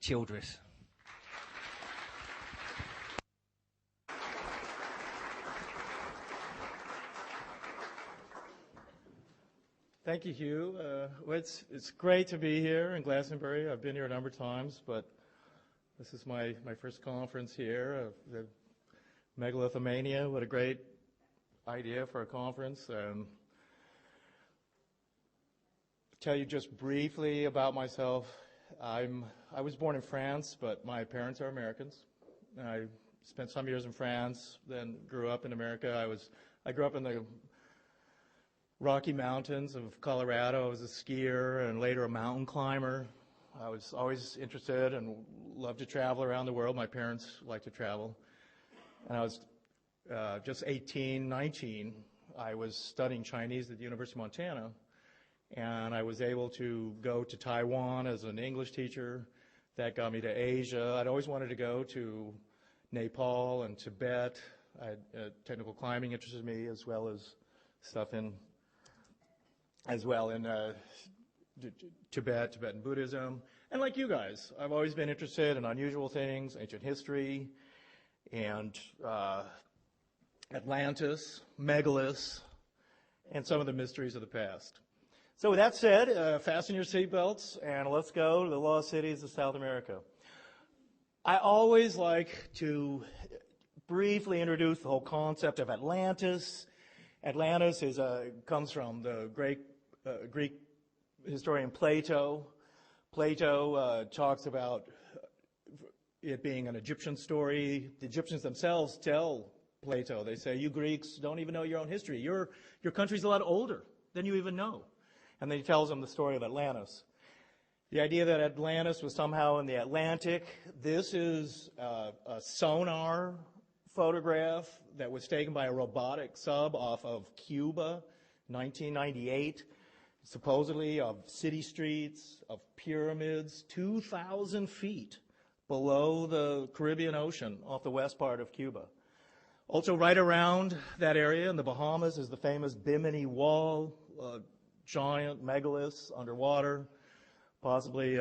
Childress. Thank you, Hugh. It's great to be here in Glastonbury. I've been here a number of times, but this is my first conference here. The Megalithomania, what a great idea for a conference. Tell you just briefly about myself. I was born in France, but my parents are Americans. I spent some years in France, then grew up in America. I grew up in the Rocky Mountains of Colorado. I was a skier and later a mountain climber. I was always interested and loved to travel around the world. My parents liked to travel. And I was just 18, 19. I was studying Chinese at the University of Montana. And I was able to go to Taiwan as an English teacher. That got me to Asia. I'd always wanted to go to Nepal and Tibet. Technical climbing interested me, as well as stuff in Tibet, Tibetan Buddhism. And like you guys, I've always been interested in unusual things, ancient history, and Atlantis, megaliths, and some of the mysteries of the past. So with that said, fasten your seatbelts and let's go to the lost cities of South America. I always like to briefly introduce the whole concept of Atlantis. Atlantis comes from the great Greek historian Plato. Plato talks about it being an Egyptian story. The Egyptians themselves tell Plato, they say, you Greeks don't even know your own history. Your country's a lot older than you even know. And then he tells them the story of Atlantis. The idea that Atlantis was somehow in the Atlantic. This is a sonar photograph that was taken by a robotic sub off of Cuba, 1998, supposedly of city streets, of pyramids, 2,000 feet below the Caribbean Ocean off the west part of Cuba. Also right around that area in the Bahamas is the famous Bimini Wall, giant megaliths underwater, possibly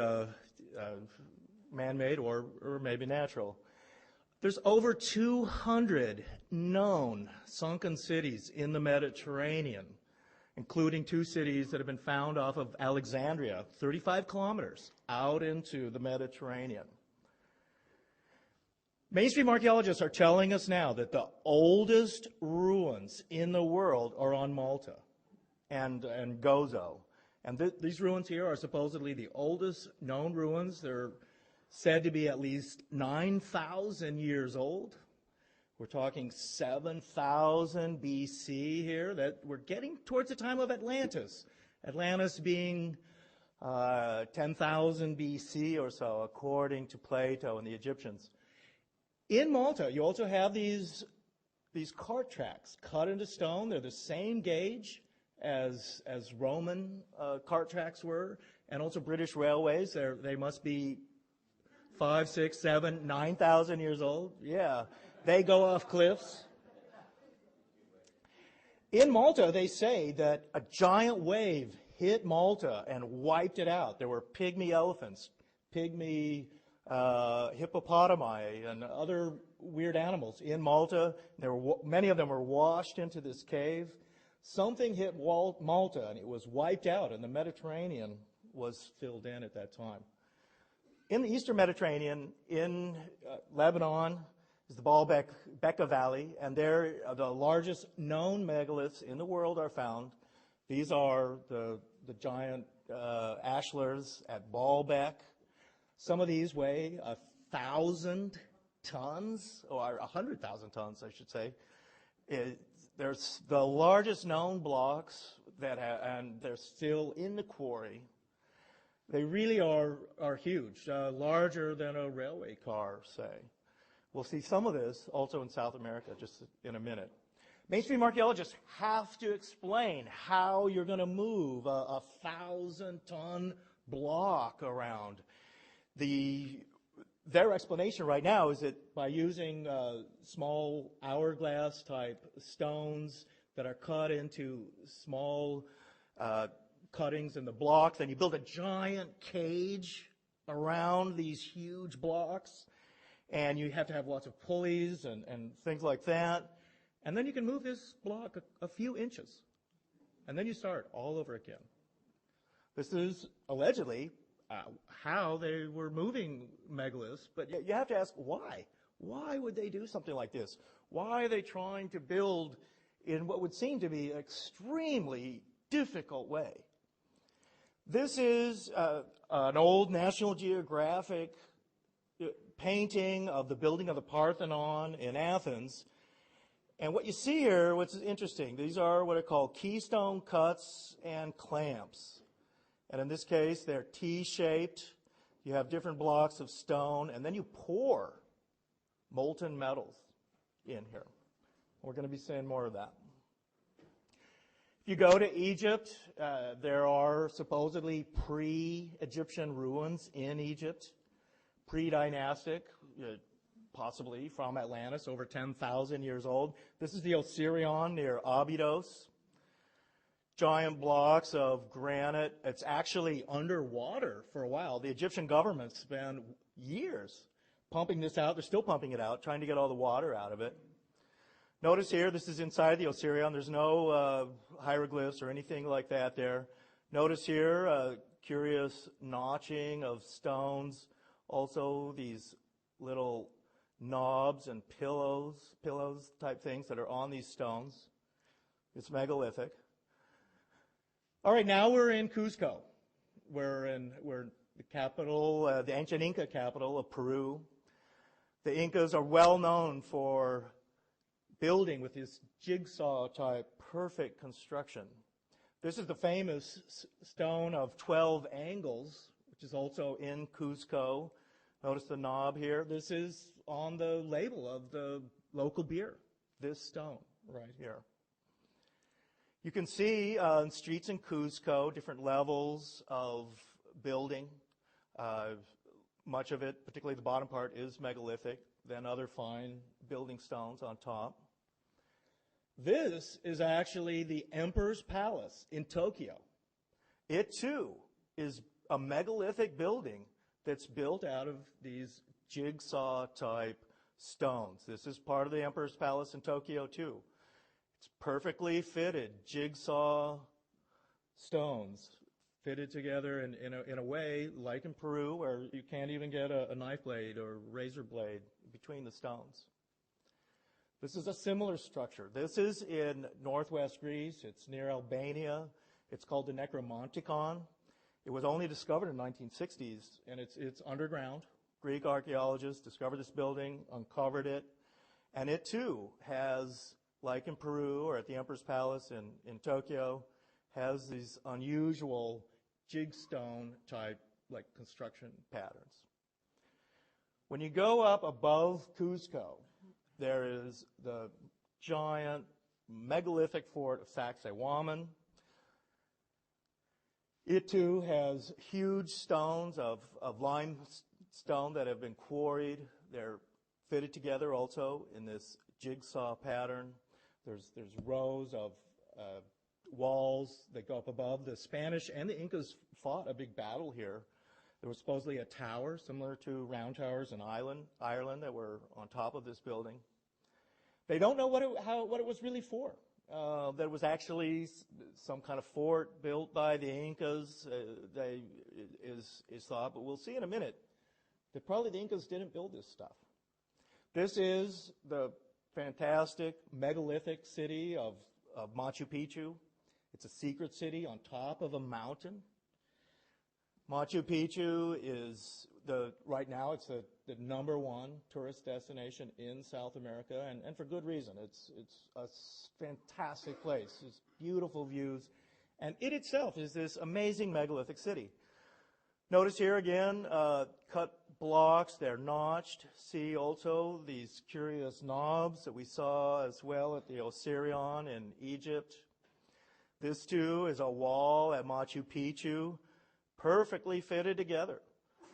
man-made or maybe natural. There's over 200 known sunken cities in the Mediterranean, including 2 cities that have been found off of Alexandria, 35 kilometers out into the Mediterranean. Mainstream archaeologists are telling us now that the oldest ruins in the world are on Malta and Gozo. And these ruins here are supposedly the oldest known ruins. They're said to be at least 9,000 years old. We're talking 7,000 BC here. That we're getting towards the time of Atlantis. Atlantis being 10,000 BC or so, according to Plato and the Egyptians. In Malta, you also have these cart tracks cut into stone. They're the same gauge as Roman cart tracks were, and also British railways. They must be 5, 6, 7, 9,000 years old. Yeah, they go off cliffs. In Malta, they say that a giant wave hit Malta and wiped it out. There were pygmy elephants, pygmy hippopotami, and other weird animals in Malta. Many of them were washed into this cave. Something hit Malta and it was wiped out, and the Mediterranean was filled in at that time. In the Eastern Mediterranean, in Lebanon, is the Baalbeka Valley, and there the largest known megaliths in the world are found. These are the giant ashlars at Baalbek. Some of these weigh 1,000 tons, or 100,000 tons, I should say. There's the largest known blocks and they're still in the quarry. They really are huge, larger than a railway car, say. We'll see some of this also in South America just in a minute. Mainstream archaeologists have to explain how you're going to move a 1,000-ton block around. Their explanation right now is that by using small hourglass-type stones that are cut into small cuttings in the blocks, and you build a giant cage around these huge blocks, and you have to have lots of pulleys and things like that. And then you can move this block a few inches, and then you start all over again. This is allegedly how they were moving megaliths, but you have to ask why. Why would they do something like this? Why are they trying to build in what would seem to be an extremely difficult way? This is an old National Geographic painting of the building of the Parthenon in Athens. And what you see here, what's interesting, these are what are called keystone cuts and clamps. And in this case, they're T-shaped. You have different blocks of stone, and then you pour molten metals in here. We're going to be seeing more of that. If you go to Egypt, there are supposedly pre-Egyptian ruins in Egypt, pre-dynastic, possibly from Atlantis, over 10,000 years old. This is the Osirion near Abydos. Giant blocks of granite. It's actually underwater for a while. The Egyptian government spent years pumping this out. They're still pumping it out, trying to get all the water out of it. Notice here, this is inside the Osirion. There's no hieroglyphs or anything like that there. Notice here, curious notching of stones. Also, these little knobs and pillows type things that are on these stones. It's megalithic. All right, now we're in Cuzco. We're the capital, the ancient Inca capital of Peru. The Incas are well known for building with this jigsaw type perfect construction. This is the famous stone of 12 angles, which is also in Cuzco. Notice the knob here. This is on the label of the local beer, this stone right here. You can see in streets in Cuzco different levels of building. Much of it, particularly the bottom part, is megalithic, then other fine building stones on top. This is actually the Emperor's Palace in Tokyo. It, too, is a megalithic building that's built out of these jigsaw-type stones. This is part of the Emperor's Palace in Tokyo, too. It's perfectly fitted jigsaw stones fitted together in a way like in Peru where you can't even get a knife blade or razor blade between the stones. This is a similar structure. This is in northwest Greece. It's near Albania. It's called the Necromonticon. It was only discovered in the 1960s, and it's underground. Greek archaeologists discovered this building, uncovered it, and it too has, like in Peru or at the Emperor's Palace in Tokyo, has these unusual jigstone type like construction patterns. When you go up above Cuzco, there is the giant megalithic fort of Sacsayhuaman. It too has huge stones of limestone that have been quarried. They're fitted together also in this jigsaw pattern. There's rows of walls that go up above. The Spanish and the Incas fought a big battle here. There was supposedly a tower similar to round towers in Ireland that were on top of this building. They don't know what it was really for. That was actually some kind of fort built by the Incas. Is thought, but we'll see in a minute that probably the Incas didn't build this stuff. This is the fantastic megalithic city of Machu Picchu. It's a secret city on top of a mountain. Machu Picchu is right now it's the number one tourist destination in South America, and for good reason. It's a fantastic place. It's beautiful views, and it itself is this amazing megalithic city. Notice here again, cut blocks, they're notched. See also these curious knobs that we saw as well at the Osirion in Egypt. This too is a wall at Machu Picchu, perfectly fitted together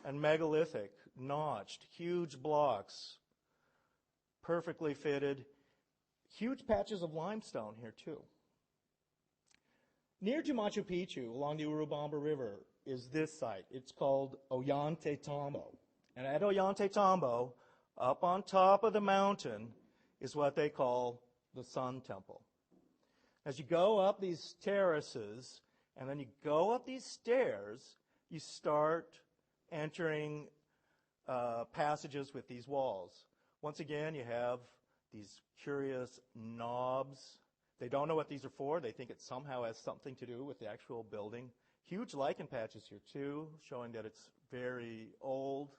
and megalithic, notched, huge blocks, perfectly fitted, huge patches of limestone here too. Near to Machu Picchu, along the Urubamba River, is this site. It's called Ollantaytambo. And at Ollantaytambo, up on top of the mountain, is what they call the Sun Temple. As you go up these terraces, and then you go up these stairs, you start entering passages with these walls. Once again, you have these curious knobs. They don't know what these are for. They think it somehow has something to do with the actual building. Huge lichen patches here, too, showing that it's very old.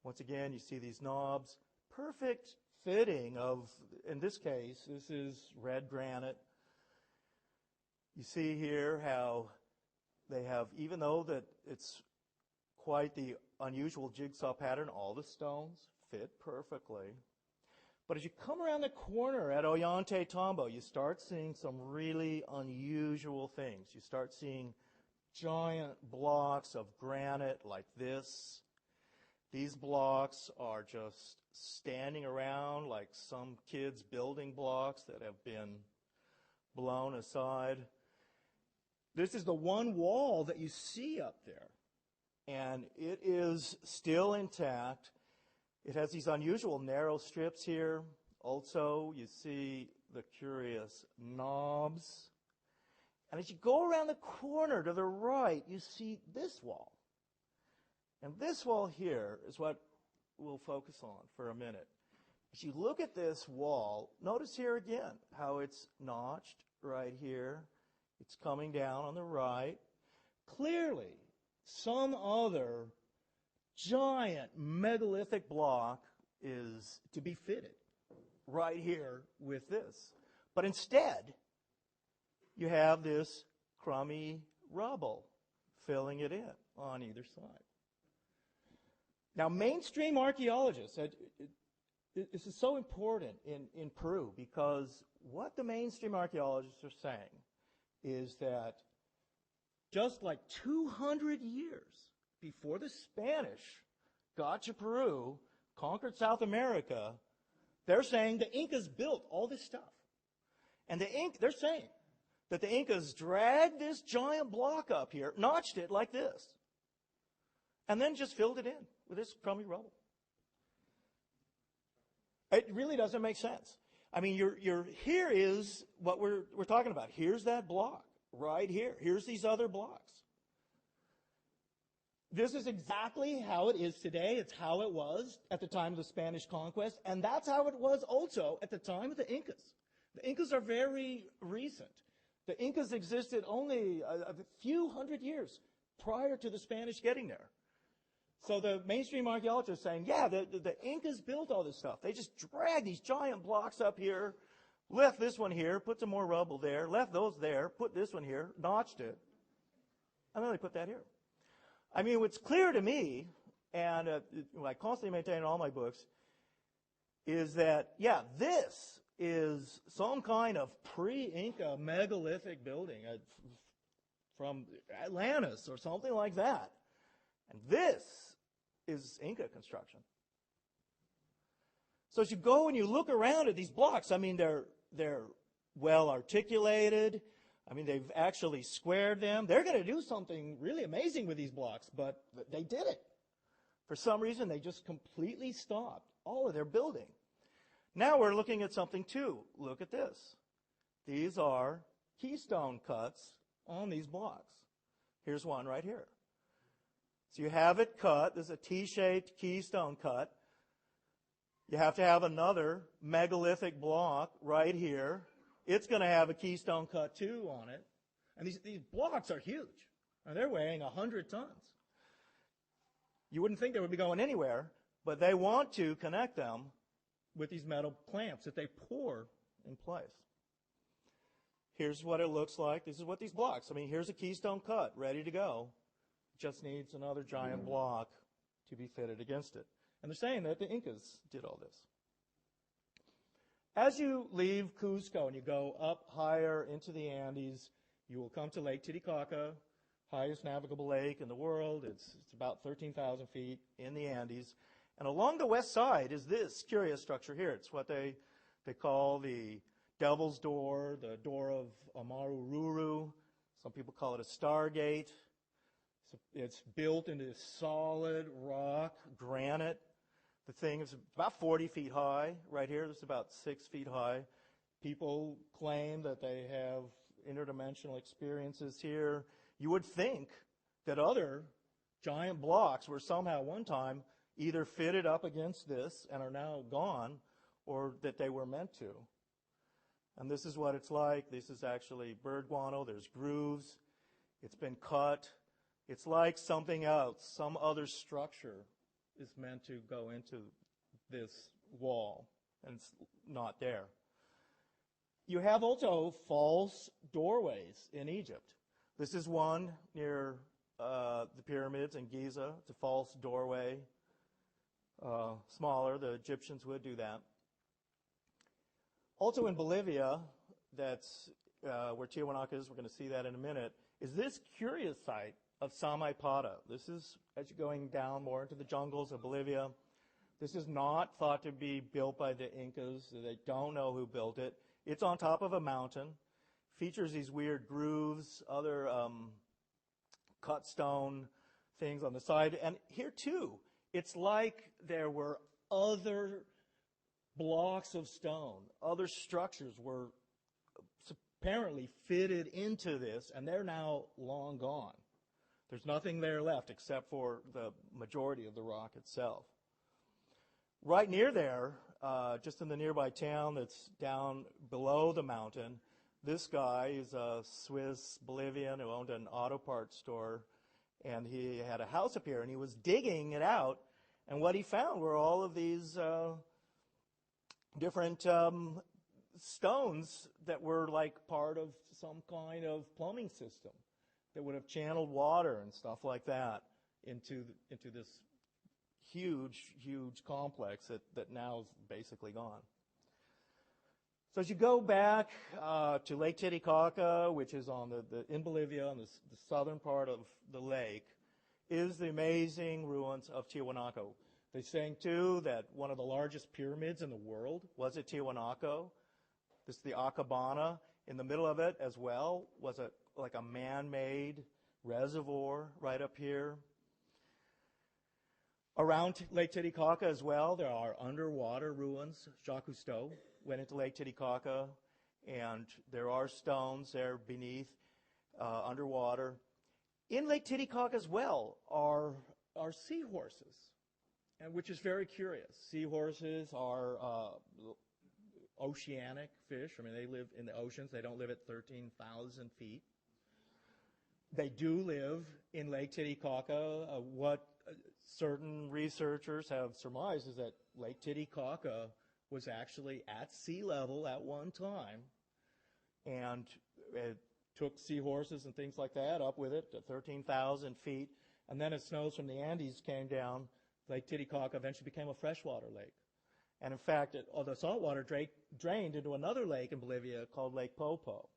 Once again, you see these knobs. Perfect fitting of, in this case, this is red granite. You see here how they have, even though that it's quite the unusual jigsaw pattern, all the stones fit perfectly. But as you come around the corner at Ollantaytambo, you start seeing some really unusual things. You start seeing giant blocks of granite like this. These blocks are just standing around like some kids' building blocks that have been blown aside. This is the one wall that you see up there, and it is still intact. It has these unusual narrow strips here. Also, you see the curious knobs. And as you go around the corner to the right, you see this wall. And this wall here is what we'll focus on for a minute. As you look at this wall, notice here again how it's notched right here. It's coming down on the right. Clearly, some other giant megalithic block is to be fitted right here with this. But instead, you have this crummy rubble filling it in on either side. Now, mainstream archaeologists, this is so important in Peru because what the mainstream archaeologists are saying is that just like 200 years before the Spanish got to Peru, conquered South America, they're saying the Incas built all this stuff. And they're saying that the Incas dragged this giant block up here, notched it like this, and then just filled it in with this crummy rubble. It really doesn't make sense. I mean, here is what we're talking about. Here's that block right here. Here's these other blocks. This is exactly how it is today. It's how it was at the time of the Spanish conquest, and that's how it was also at the time of the Incas. The Incas are very recent. The Incas existed only a few hundred years prior to the Spanish getting there. So the mainstream archaeologists are saying, yeah, the Incas built all this stuff. They just dragged these giant blocks up here, left this one here, put some more rubble there, left those there, put this one here, notched it, and then they put that here. I mean, what's clear to me, and I constantly maintain in all my books, is that, yeah, this is some kind of pre-Inca megalithic building from Atlantis or something like that. And this is Inca construction. So as you go and you look around at these blocks, I mean, they're well articulated. I mean, they've actually squared them. They're going to do something really amazing with these blocks, but they did it. For some reason, they just completely stopped all of their building. Now we're looking at something too. Look at this. These are keystone cuts on these blocks. Here's one right here. So you have it cut. This is a T-shaped keystone cut. You have to have another megalithic block right here. It's going to have a keystone cut too on it. And these blocks are huge. And they're weighing 100 tons. You wouldn't think they would be going anywhere, but they want to connect them with these metal clamps that they pour in place. Here's what it looks like. This is what these blocks. I mean, here's a keystone cut ready to go. Just needs another giant block to be fitted against it. And they're saying that the Incas did all this. As you leave Cusco and you go up higher into the Andes, you will come to Lake Titicaca, highest navigable lake in the world. It's about 13,000 feet in the Andes. And along the west side is this curious structure here. It's what they call the Devil's Door, the Door of Amaru Ruru. Some people call it a Stargate. It's built into solid rock, granite. The thing is about 40 feet high. Right here, it's about 6 feet high. People claim that they have interdimensional experiences here. You would think that other giant blocks were somehow one time either fitted up against this and are now gone, or that they were meant to. And this is what it's like. This is actually bird guano. There's grooves. It's been cut. It's like something else, some other structure is meant to go into this wall, and it's not there. You have also false doorways in Egypt. This is one near the pyramids in Giza. It's a false doorway, smaller. The Egyptians would do that. Also in Bolivia, that's where Tiwanaku is, we're going to see that in a minute, is this curious site of Samaipata. This is, as you're going down more into the jungles of Bolivia, this is not thought to be built by the Incas. They don't know who built it. It's on top of a mountain, features these weird grooves, other cut stone things on the side. And here too, it's like there were other blocks of stone, other structures were apparently fitted into this, and they're now long gone. There's nothing there left except for the majority of the rock itself. Right near there, just in the nearby town that's down below the mountain, this guy is a Swiss Bolivian who owned an auto parts store, and he had a house up here, and he was digging it out, and what he found were all of these different stones that were like part of some kind of plumbing system that would have channeled water and stuff like that into this huge complex that now is basically gone. So as you go back to Lake Titicaca, which is on in Bolivia, on the southern part of the lake, is the amazing ruins of Tiwanaku. They saying too that one of the largest pyramids in the world was at Tiwanaku. This is the Akabana. In the middle of it as well was like a man-made reservoir right up here. Around Lake Titicaca as well, there are underwater ruins. Jacques Cousteau went into Lake Titicaca, and there are stones there beneath, underwater. In Lake Titicaca as well are seahorses, and which is very curious. Seahorses are oceanic fish. I mean, they live in the oceans. They don't live at 13,000 feet. They do live in Lake Titicaca. What certain researchers have surmised is that Lake Titicaca was actually at sea level at one time, and it took seahorses and things like that up with it to 13,000 feet. And then as snows from the Andes came down, Lake Titicaca eventually became a freshwater lake. And in fact, the saltwater drained into another lake in Bolivia called Lake Popo.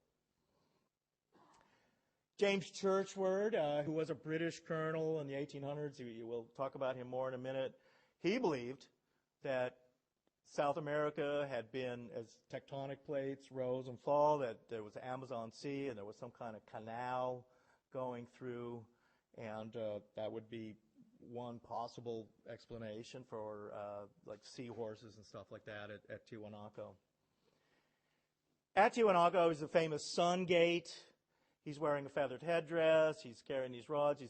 James Churchward, who was a British colonel in the 1800s, we'll talk about him more in a minute, he believed that South America had been, as tectonic plates rose and fall, that there was the Amazon Sea and there was some kind of canal going through, and that would be one possible explanation for like seahorses and stuff like that at Tiwanaku. At Tiwanaku is the famous Sun Gate. He's wearing a feathered headdress. He's carrying these rods.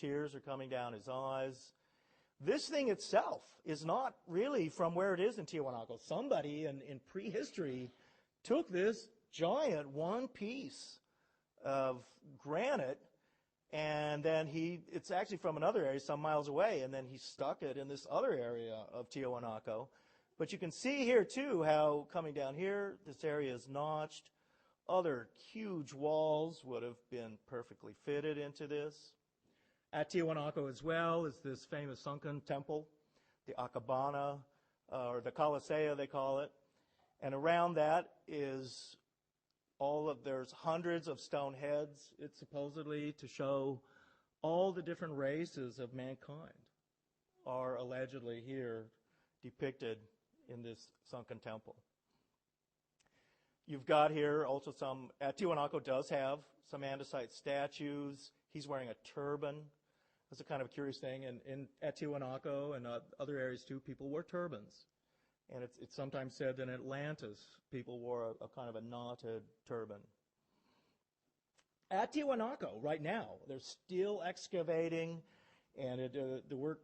Tears are coming down his eyes. This thing itself is not really from where it is in Tiwanaku. Somebody in prehistory took this giant one piece of granite, and then it's actually from another area some miles away, and then he stuck it in this other area of Tiwanaku. But you can see here too how coming down here, this area is notched. Other huge walls would have been perfectly fitted into this. At Tiwanaku as well is this famous sunken temple, the Akabana, or the Coliseum they call it. And around that is there's hundreds of stone heads, it's supposedly to show all the different races of mankind are allegedly here depicted in this sunken temple. You've got here also Tiwanaku does have some andesite statues He's wearing a turban. That's a kind of curious thing. And at Tiwanaku and other areas too, people wore turbans. And it's sometimes said that in Atlantis, people wore a kind of a knotted turban. At Tiwanaku, right now, they're still excavating, and the work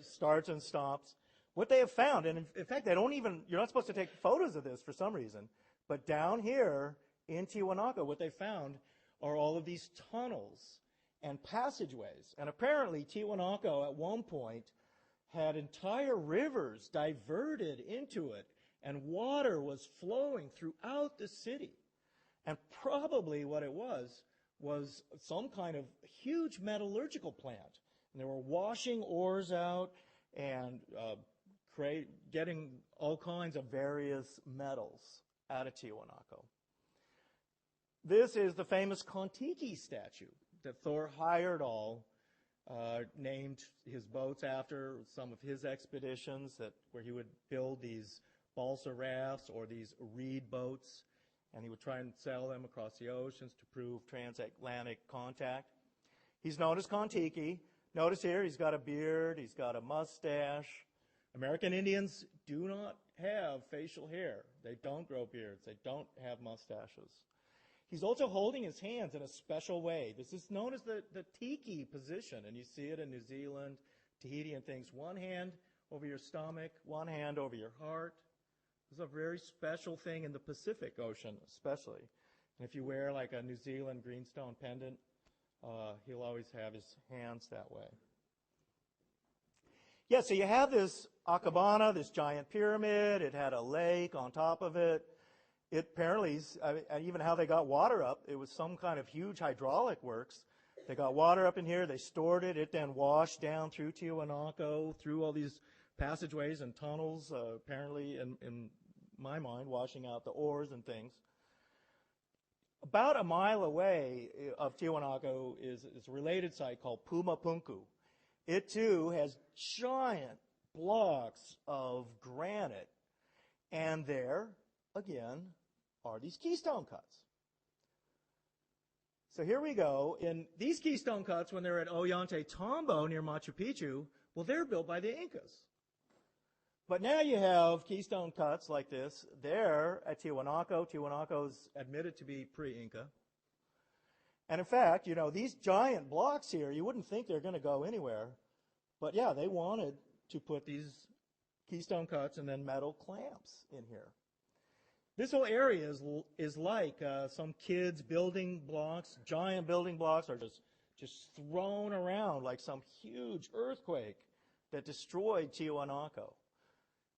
starts and stops. What they have found, and in fact, you're not supposed to take photos of this for some reason, but down here in Tiwanaku, what they found are all of these tunnels and passageways. And apparently, Tiwanaku at one point had entire rivers diverted into it, and water was flowing throughout the city. And probably what it was some kind of huge metallurgical plant. And they were washing ores out and getting all kinds of various metals out of Tiwanaku. This is the famous Kon-Tiki statue that Thor Heyerdahl named his boats after some of his expeditions, where he would build these balsa rafts or these reed boats, and he would try and sail them across the oceans to prove transatlantic contact. He's known as Kon-Tiki. Notice here he's got a beard, he's got a mustache. American Indians do not have facial hair. They don't grow beards. They don't have mustaches. He's also holding his hands in a special way. This is known as the tiki position, and you see it in New Zealand, Tahiti, and things. One hand over your stomach, one hand over your heart. This is a very special thing in the Pacific Ocean, especially. And if you wear like a New Zealand greenstone pendant, he'll always have his hands that way. Yeah, so you have this Akabana, this giant pyramid. It had a lake on top of it. It apparently, even how they got water up, it was some kind of huge hydraulic works. They got water up in here, they stored it, it then washed down through Tiwanaku, through all these passageways and tunnels, apparently, in my mind, washing out the ores and things. About a mile away of Tiwanaku is a related site called Pumapunku. It too has giant blocks of granite, and there, again, are these keystone cuts. So here we go. In these keystone cuts, when they're at Ollantaytambo near Machu Picchu, well, they're built by the Incas. But now you have keystone cuts like this there at Tiwanaku. Tiwanaku is admitted to be pre-Inca. And in fact, these giant blocks here, you wouldn't think they're going to go anywhere. But yeah, they wanted to put these keystone cuts and then metal clamps in here. This whole area is like some kids' building blocks. Giant building blocks are just thrown around like some huge earthquake that destroyed Tiwanaku.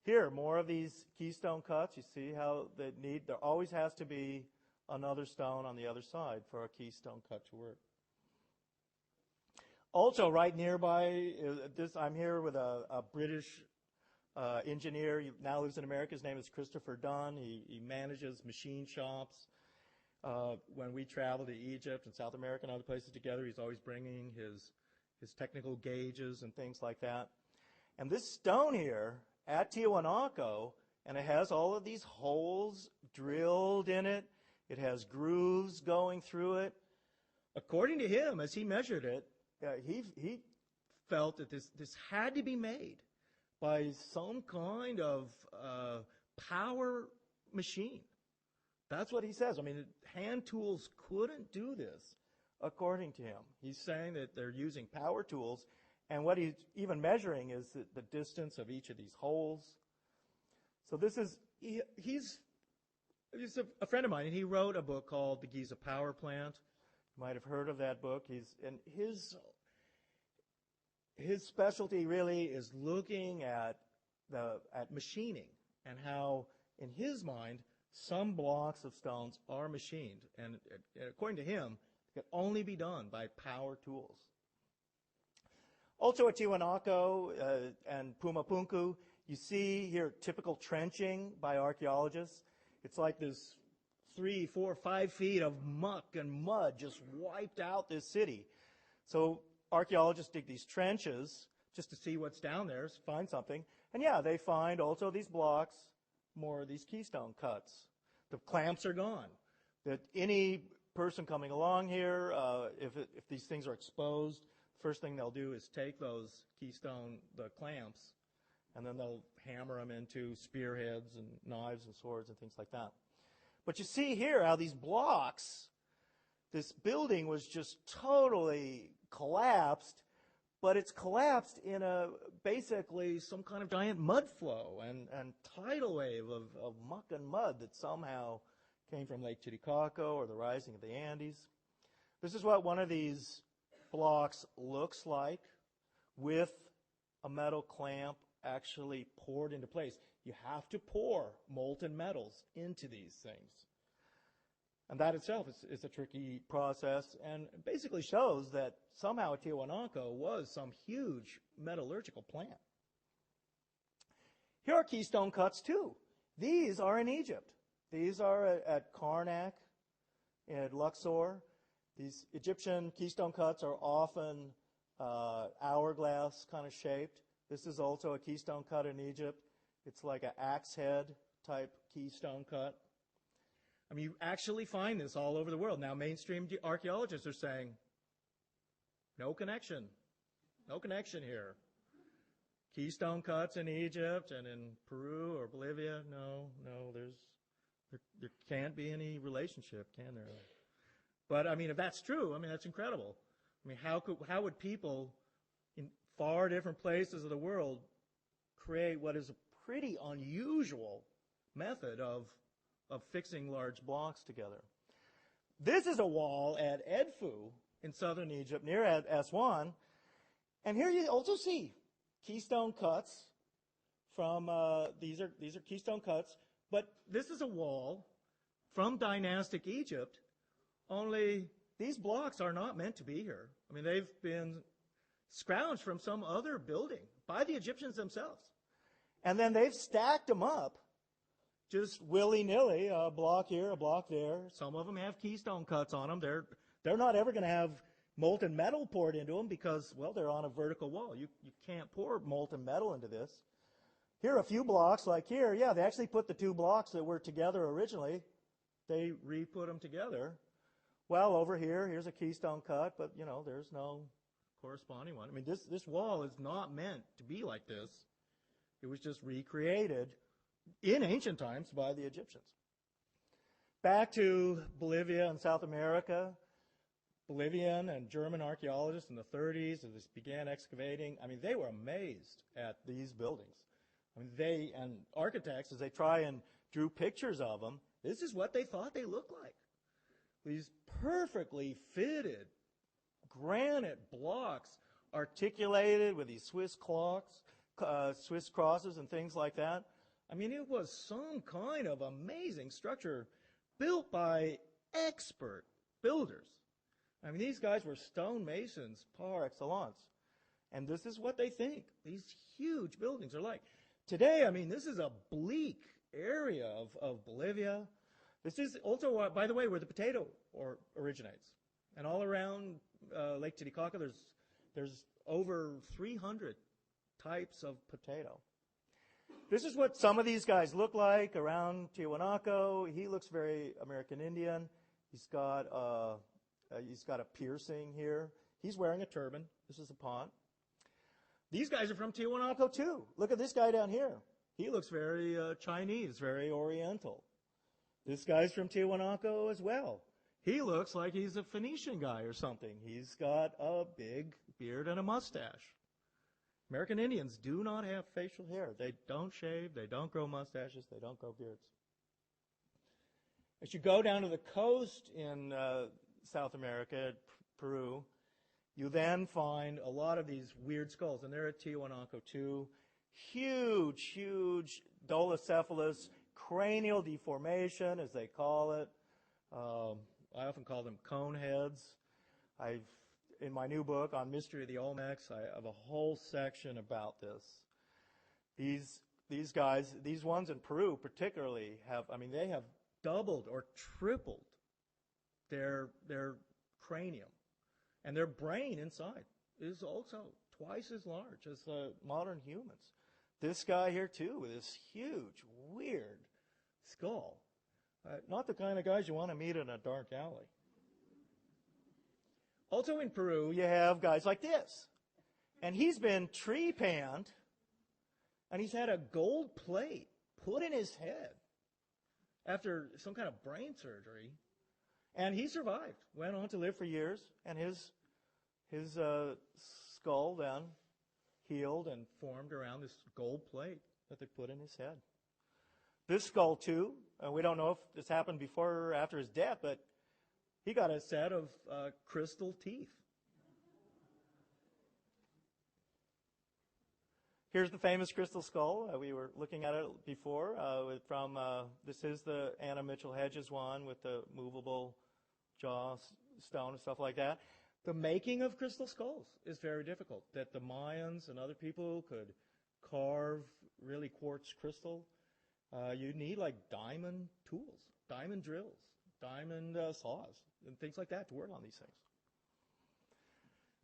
Here, more of these keystone cuts. You see how there always has to be another stone on the other side for a keystone cut to work. Also, right nearby, I'm here with a British engineer. He now lives in America. His name is Christopher Dunn. He manages machine shops. When we travel to Egypt and South America and other places together, he's always bringing his technical gauges and things like that. And this stone here at Tiwanaku, and it has all of these holes drilled in it. It has grooves going through it. According to him, as he measured it, he felt that this had to be made by some kind of power machine. That's what he says. I mean, hand tools couldn't do this, according to him. He's saying that they're using power tools, and what he's even measuring is the distance of each of these holes. So he's a friend of mine, and he wrote a book called The Giza Power Plant. You might have heard of that book. His specialty really is looking at machining and how, in his mind, some blocks of stones are machined. And according to him, it can only be done by power tools. Also at Tiwanaku and Pumapunku, you see here typical trenching by archaeologists. It's like this 3, 4, 5 feet of muck and mud just wiped out this city. So archaeologists dig these trenches just to see what's down there, find something. And yeah, they find also these blocks, more of these keystone cuts. The clamps are gone. That any person coming along here, if these things are exposed, first thing they'll do is take those the clamps, and then they'll hammer them into spearheads and knives and swords and things like that. But you see here how these blocks, this building was just totally collapsed, but it's collapsed in basically some kind of giant mud flow and tidal wave of muck and mud that somehow came from Lake Titicaca or the rising of the Andes. This is what one of these blocks looks like with a metal clamp actually poured into place. You have to pour molten metals into these things. And that itself is a tricky process and basically shows that somehow Tiwanaku was some huge metallurgical plant. Here are keystone cuts too. These are in Egypt. These are at Karnak, at Luxor. These Egyptian keystone cuts are often hourglass kind of shaped. This is also a keystone cut in Egypt. It's like an axe head type keystone cut. I mean, you actually find this all over the world. Now, mainstream archaeologists are saying, no connection here. Keystone cuts in Egypt and in Peru or Bolivia, no, there can't be any relationship, can there? But, I mean, if that's true, I mean, that's incredible. I mean, how would people in far different places of the world create what is a pretty unusual method of fixing large blocks together? This is a wall at Edfu in southern Egypt near Aswan. And here you also see keystone cuts from, these are keystone cuts, but this is a wall from dynastic Egypt, only these blocks are not meant to be here. I mean, they've been scrounged from some other building by the Egyptians themselves. And then they've stacked them up just willy-nilly, a block here, a block there. Some of them have keystone cuts on them. They're not ever going to have molten metal poured into them because, well, they're on a vertical wall. You can't pour molten metal into this. Here are a few blocks like here. Yeah, they actually put the two blocks that were together originally. They re-put them together. Well, over here, here's a keystone cut, but, you know, there's no corresponding one. I mean, this wall is not meant to be like this. It was just recreated in ancient times by the Egyptians. Back to Bolivia and South America. Bolivian and German archaeologists in the 30s, as they began excavating, I mean, they were amazed at these buildings. I mean, and architects, as they try and drew pictures of them, this is what they thought they looked like. These perfectly fitted granite blocks articulated with these Swiss crosses and things like that. I mean, it was some kind of amazing structure built by expert builders. I mean, these guys were stonemasons par excellence. And this is what they think these huge buildings are like. Today, I mean, this is a bleak area of Bolivia. This is also, by the way, where the potato originates. And all around Lake Titicaca, there's over 300 types of potato. This is what some of these guys look like around Tiwanaku. He looks very American Indian. He's got a piercing here. He's wearing a turban. This is a pont. These guys are from Tiwanaku too. Look at this guy down here. He looks very Chinese, very Oriental. This guy's from Tiwanaku as well. He looks like he's a Phoenician guy or something. He's got a big beard and a mustache. American Indians do not have facial hair. They don't shave. They don't grow mustaches. They don't grow beards. As you go down to the coast in South America, Peru, you then find a lot of these weird skulls. And they're at Tiwanaku too. Huge, huge dolicephalus cranial deformation, as they call it. I often call them cone heads. In my new book on Mystery of the Olmecs, I have a whole section about this. These guys, these ones in Peru particularly they have doubled or tripled their cranium. And their brain inside is also twice as large as modern humans. This guy here too, with this huge, weird skull. Not the kind of guys you want to meet in a dark alley. Also in Peru, you have guys like this. And he's been trepanned, and he's had a gold plate put in his head after some kind of brain surgery. And he survived, went on to live for years, and his skull then healed and formed around this gold plate that they put in his head. This skull, too, we don't know if this happened before or after his death, but he got a set of crystal teeth. Here's the famous crystal skull. We were looking at it before. This is the Anna Mitchell Hedges one with the movable jaw stone and stuff like that. The making of crystal skulls is very difficult. That the Mayans and other people could carve really quartz crystal. You need like diamond tools, diamond drills, diamond saws, and things like that to work on these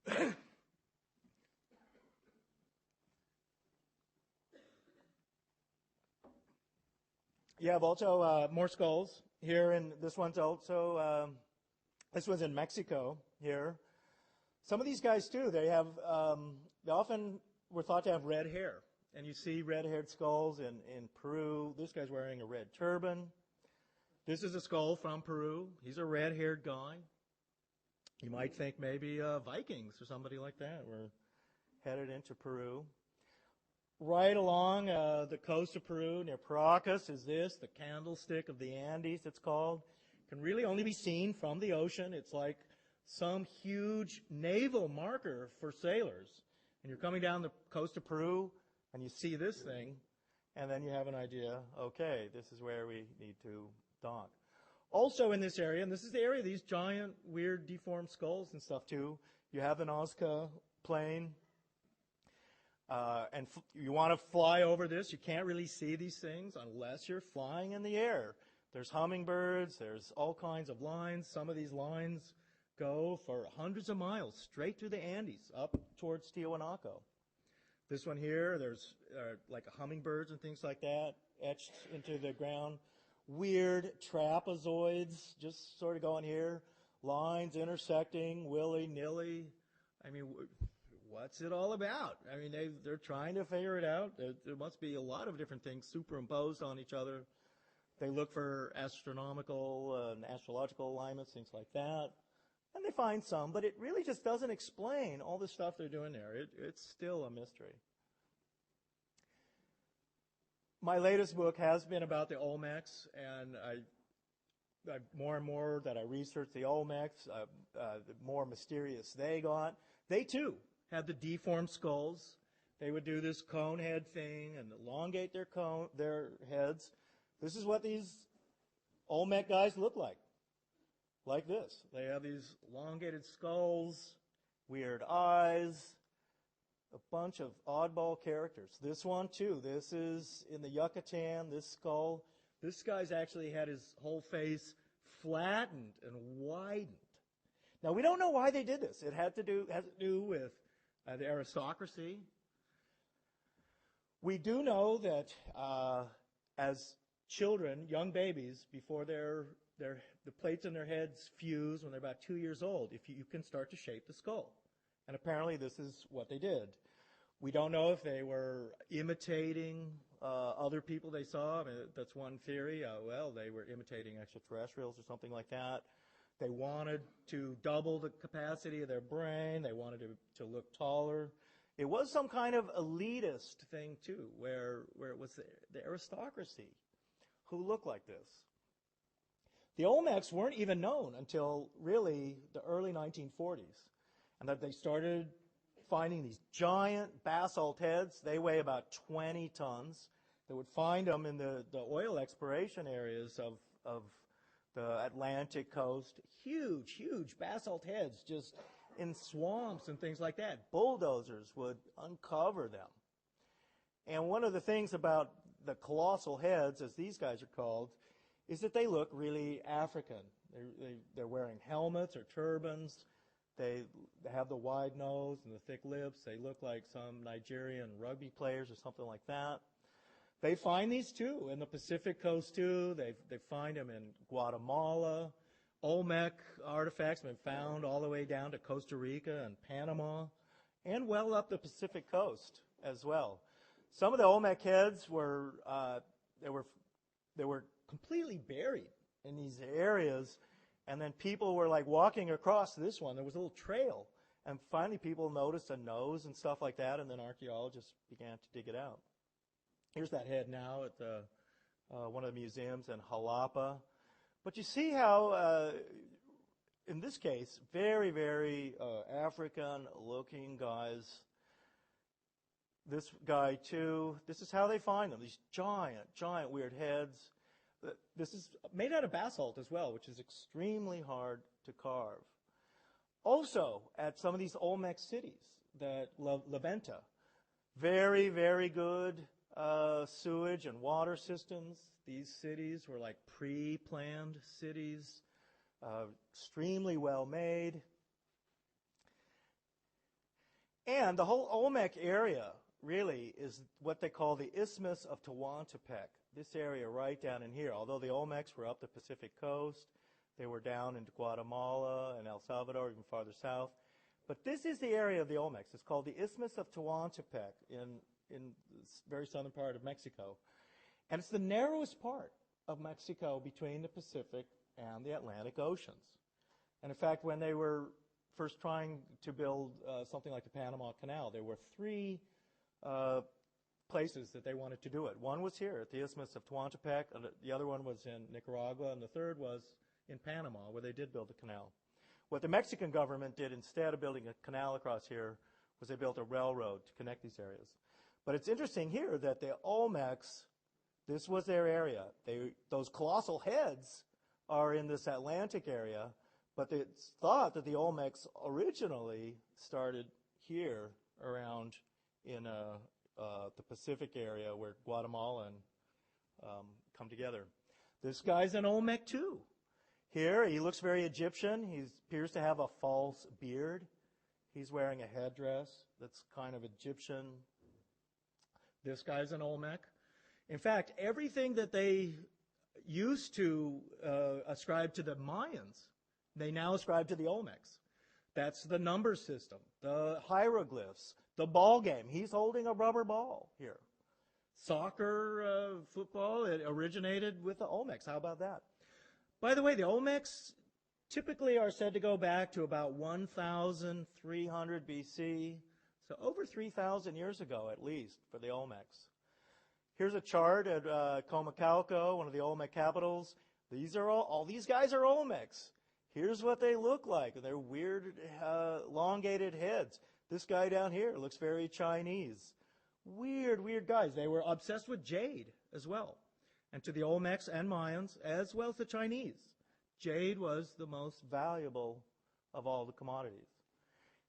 things. You have also more skulls here, and this one's also, this one's in Mexico here. Some of these guys too, they often were thought to have red hair. And you see red-haired skulls in Peru. This guy's wearing a red turban. This is a skull from Peru. He's a red-haired guy. You might think maybe Vikings or somebody like that were headed into Peru. Right along the coast of Peru, near Paracas, is this, the candlestick of the Andes, it's called. Can really only be seen from the ocean. It's like some huge naval marker for sailors. And you're coming down the coast of Peru, and you see this thing, and then you have an idea, okay, this is where we need to dock. Also in this area, and this is the area of these giant, weird, deformed skulls and stuff too, you have the Nazca Plain, and you want to fly over this. You can't really see these things unless you're flying in the air. There's hummingbirds, there's all kinds of lines. Some of these lines go for hundreds of miles straight through the Andes up towards Tiwanaku. This one here, there's like hummingbirds and things like that etched into the ground. Weird trapezoids just sort of going here. Lines intersecting willy-nilly. I mean, what's it all about? I mean, they're trying to figure it out. There must be a lot of different things superimposed on each other. They look for astronomical and astrological alignments, things like that. And they find some, but it really just doesn't explain all the stuff they're doing there. It's still a mystery. My latest book has been about the Olmecs, and I more and more that I research the Olmecs, the more mysterious they got. They, too, had the deformed skulls. They would do this cone head thing and elongate their heads. This is what these Olmec guys look like this. They have these elongated skulls, weird eyes, a bunch of oddball characters. This one, too. This is in the Yucatan, this skull. This guy's actually had his whole face flattened and widened. Now, we don't know why they did this. It has to do with the aristocracy. We do know that as children, young babies, before the plates in their heads fuse when they're about 2 years old, if you can start to shape the skull. And apparently this is what they did. We don't know if they were imitating other people they saw. I mean, that's one theory. They were imitating extraterrestrials or something like that. They wanted to double the capacity of their brain. They wanted to look taller. It was some kind of elitist thing, too, where it was the aristocracy who looked like this. The Olmecs weren't even known until really the early 1940s, and that they started finding these giant basalt heads. They weigh about 20 tons. They would find them in the oil exploration areas of the Atlantic coast. Huge, huge basalt heads just in swamps and things like that. Bulldozers would uncover them. And one of the things about the colossal heads, as these guys are called, is that they look really African. They're wearing helmets or turbans. They have the wide nose and the thick lips. They look like some Nigerian rugby players or something like that. They find these too in the Pacific coast too. They find them in Guatemala, Olmec artifacts have been found all the way down to Costa Rica and Panama, and well up the Pacific coast as well. Some of the Olmec heads were they were completely buried in these areas, and then people were like walking across this one. There was a little trail, and finally people noticed a nose and stuff like that, and then archaeologists began to dig it out. Here's that head now at the one of the museums in Jalapa. But you see how, in this case, very, very African-looking guys. This guy, too. This is how they find them, these giant, giant weird heads. This is made out of basalt as well, which is extremely hard to carve. Also, at some of these Olmec cities, that La Venta, very, very good sewage and water systems. These cities were like pre-planned cities, extremely well made. And the whole Olmec area really is what they call the Isthmus of Tehuantepec, this area right down in here. Although the Olmecs were up the Pacific coast, they were down into Guatemala and El Salvador, even farther south. But this is the area of the Olmecs. It's called the Isthmus of Tehuantepec in the very southern part of Mexico. And it's the narrowest part of Mexico between the Pacific and the Atlantic Oceans. And in fact, when they were first trying to build something like the Panama Canal, there were three places that they wanted to do it. One was here at the Isthmus of Tehuantepec, and the other one was in Nicaragua, and the third was in Panama, where they did build the canal. What the Mexican government did instead of building a canal across here was they built a railroad to connect these areas. But it's interesting here that the Olmecs, this was their area. Those colossal heads are in this Atlantic area, but it's thought that the Olmecs originally started here around in the Pacific area where Guatemala come together. This guy's an Olmec too. Here, he looks very Egyptian. He appears to have a false beard. He's wearing a headdress that's kind of Egyptian. This guy's an Olmec. In fact, everything that they used to ascribe to the Mayans, they now ascribe to the Olmecs. That's the number system, the hieroglyphs, the ball game. He's holding a rubber ball here. Soccer, football, it originated with the Olmecs. How about that? By the way, the Olmecs typically are said to go back to about 1,300 BC, so over 3,000 years ago at least for the Olmecs. Here's a chart at Comacalco, one of the Olmec capitals. These are all these guys are Olmecs. Here's what they look like. They're weird, elongated heads. This guy down here looks very Chinese. Weird, weird guys. They were obsessed with jade as well. And to the Olmecs and Mayans, as well as the Chinese, jade was the most valuable of all the commodities.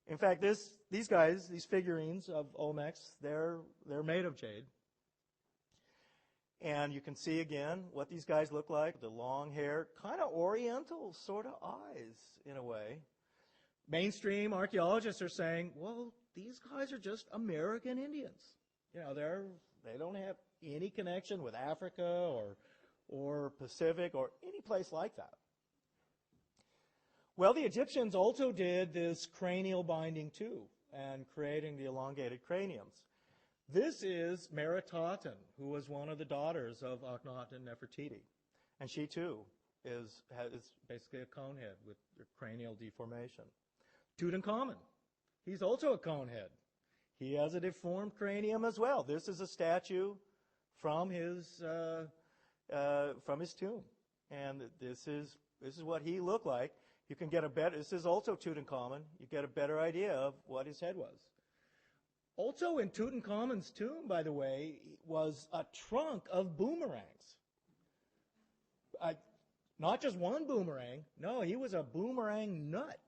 In fact, these guys, these figurines of Olmecs, they're made of jade. And you can see again what these guys look like, the long hair, kind of oriental sort of eyes in a way. Mainstream archaeologists are saying, well, these guys are just American Indians. You know, they don't have any connection with Africa or Pacific or any place like that. Well, the Egyptians also did this cranial binding too, and creating the elongated craniums. This is Meritaten, who was one of the daughters of Akhenaten Nefertiti. And she too is basically a cone head with cranial deformation. Tutankhamun, he's also a cone head. He has a deformed cranium as well. This is a statue from his tomb. And this is what he looked like. You can get this is also Tutankhamun. You get a better idea of what his head was. Also in Tutankhamun's tomb, by the way, was a trunk of boomerangs. Not just one boomerang. No, he was a boomerang nut.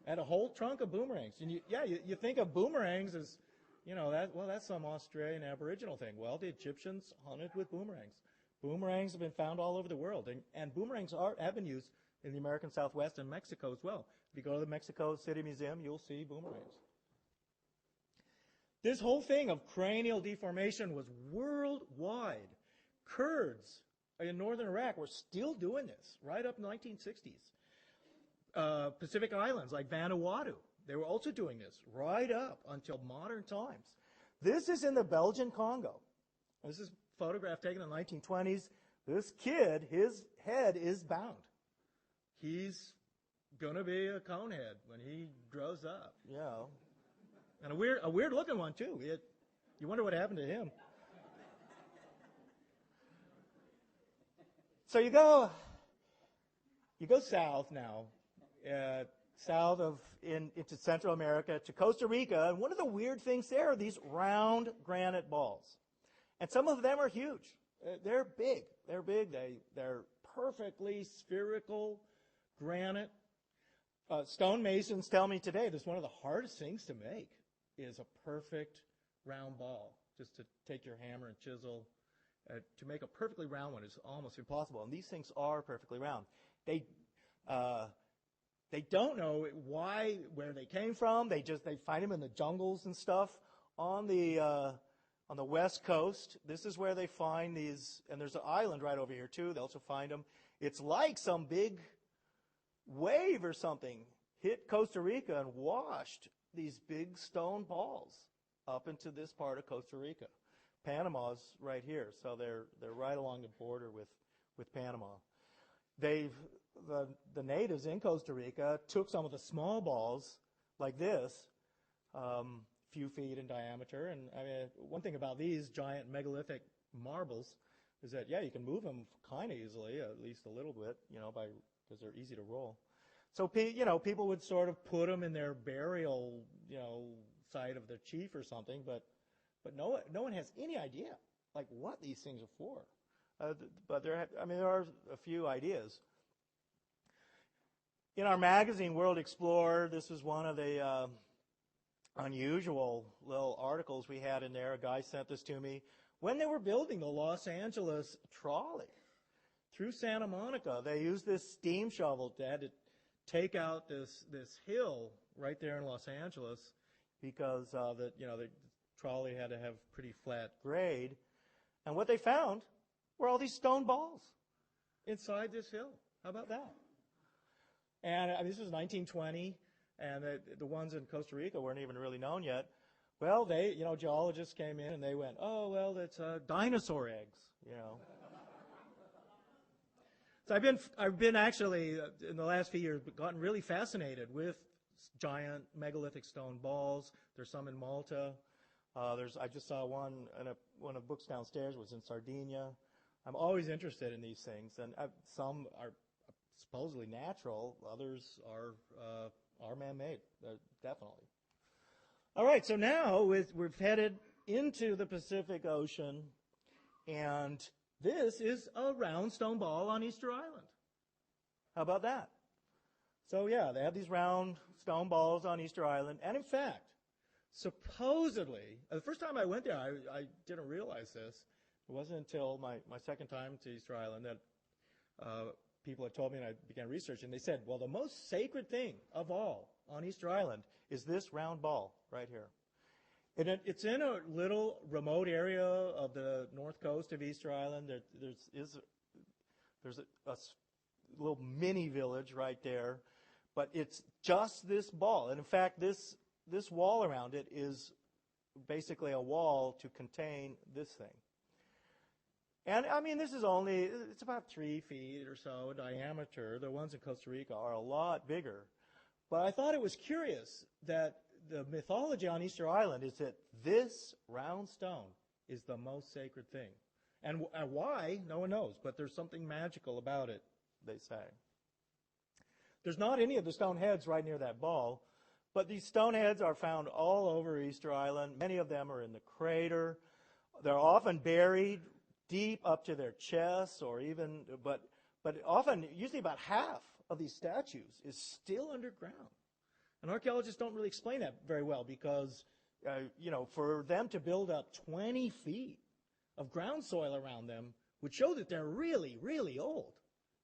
Had a whole trunk of boomerangs. And you think of boomerangs as, that's some Australian Aboriginal thing. Well, the Egyptians hunted with boomerangs. Boomerangs have been found all over the world. And boomerangs have been used in the American Southwest and Mexico as well. If you go to the Mexico City Museum, you'll see boomerangs. This whole thing of cranial deformation was worldwide. Kurds in northern Iraq were still doing this right up in the 1960s. Pacific Islands like Vanuatu, they were also doing this right up until modern times. This is in the Belgian Congo. This is a photograph taken in the 1920s. This kid, his head is bound. He's going to be a conehead when he grows up, you know. And a weird looking one, too. You wonder what happened to him. So you go south now, south of into Central America to Costa Rica, and one of the weird things there are these round granite balls, and some of them are huge. They're big. They're big. They're perfectly spherical granite. Stonemasons tell me today this is one of the hardest things to make is a perfect round ball. Just to take your hammer and chisel. To make a perfectly round one is almost impossible. And these things are perfectly round. They don't know where they came from. They find them in the jungles and stuff on the west coast. This is where they find these, and there's an island right over here too. They also find them. It's like some big wave or something hit Costa Rica and washed these big stone balls up into this part of Costa Rica. Panama's right here, so they're right along the border with Panama. The natives in Costa Rica took some of the small balls like this, few feet in diameter, and I mean, one thing about these giant megalithic marbles is that you can move them kind of easily, at least a little bit, because they're easy to roll. So people would sort of put them in their burial site of their chief or something, but no one has any idea like what these things are for. But there are a few ideas. In our magazine, World Explorer, this is one of the unusual little articles we had in there. A guy sent this to me. When they were building the Los Angeles trolley through Santa Monica, they used this steam shovel to take out this hill right there in Los Angeles because the trolley had to have pretty flat grade. And what they found were all these stone balls inside this hill. How about that? And this was 1920, and the ones in Costa Rica weren't even really known yet. Well, geologists came in and they went, oh, well, that's dinosaur eggs, So I've been actually, in the last few years, gotten really fascinated with giant megalithic stone balls. There's some in Malta. I just saw one in one of the books downstairs was in Sardinia. I'm always interested in these things, and some are supposedly natural. Others are man-made, definitely. All right, so now we've headed into the Pacific Ocean, and this is a round stone ball on Easter Island. How about that? So they have these round stone balls on Easter Island, and in fact, supposedly, the first time I went there, I didn't realize this. It wasn't until my second time to Easter Island that people had told me, and I began researching. They said, well, the most sacred thing of all on Easter Island is this round ball right here. And it's in a little remote area of the north coast of Easter Island. There's a little mini village right there, but it's just this ball. And in fact, this wall around it is basically a wall to contain this thing. And this is it's about 3 feet or so in diameter. The ones in Costa Rica are a lot bigger. But I thought it was curious that the mythology on Easter Island is that this round stone is the most sacred thing. And why, no one knows, but there's something magical about it, they say. There's not any of the stone heads right near that ball, but these stone heads are found all over Easter Island. Many of them are in the crater. They're often buried deep up to their chests, but often, usually about half of these statues is still underground. And archaeologists don't really explain that very well because, for them to build up 20 feet of ground soil around them would show that they're really, really old.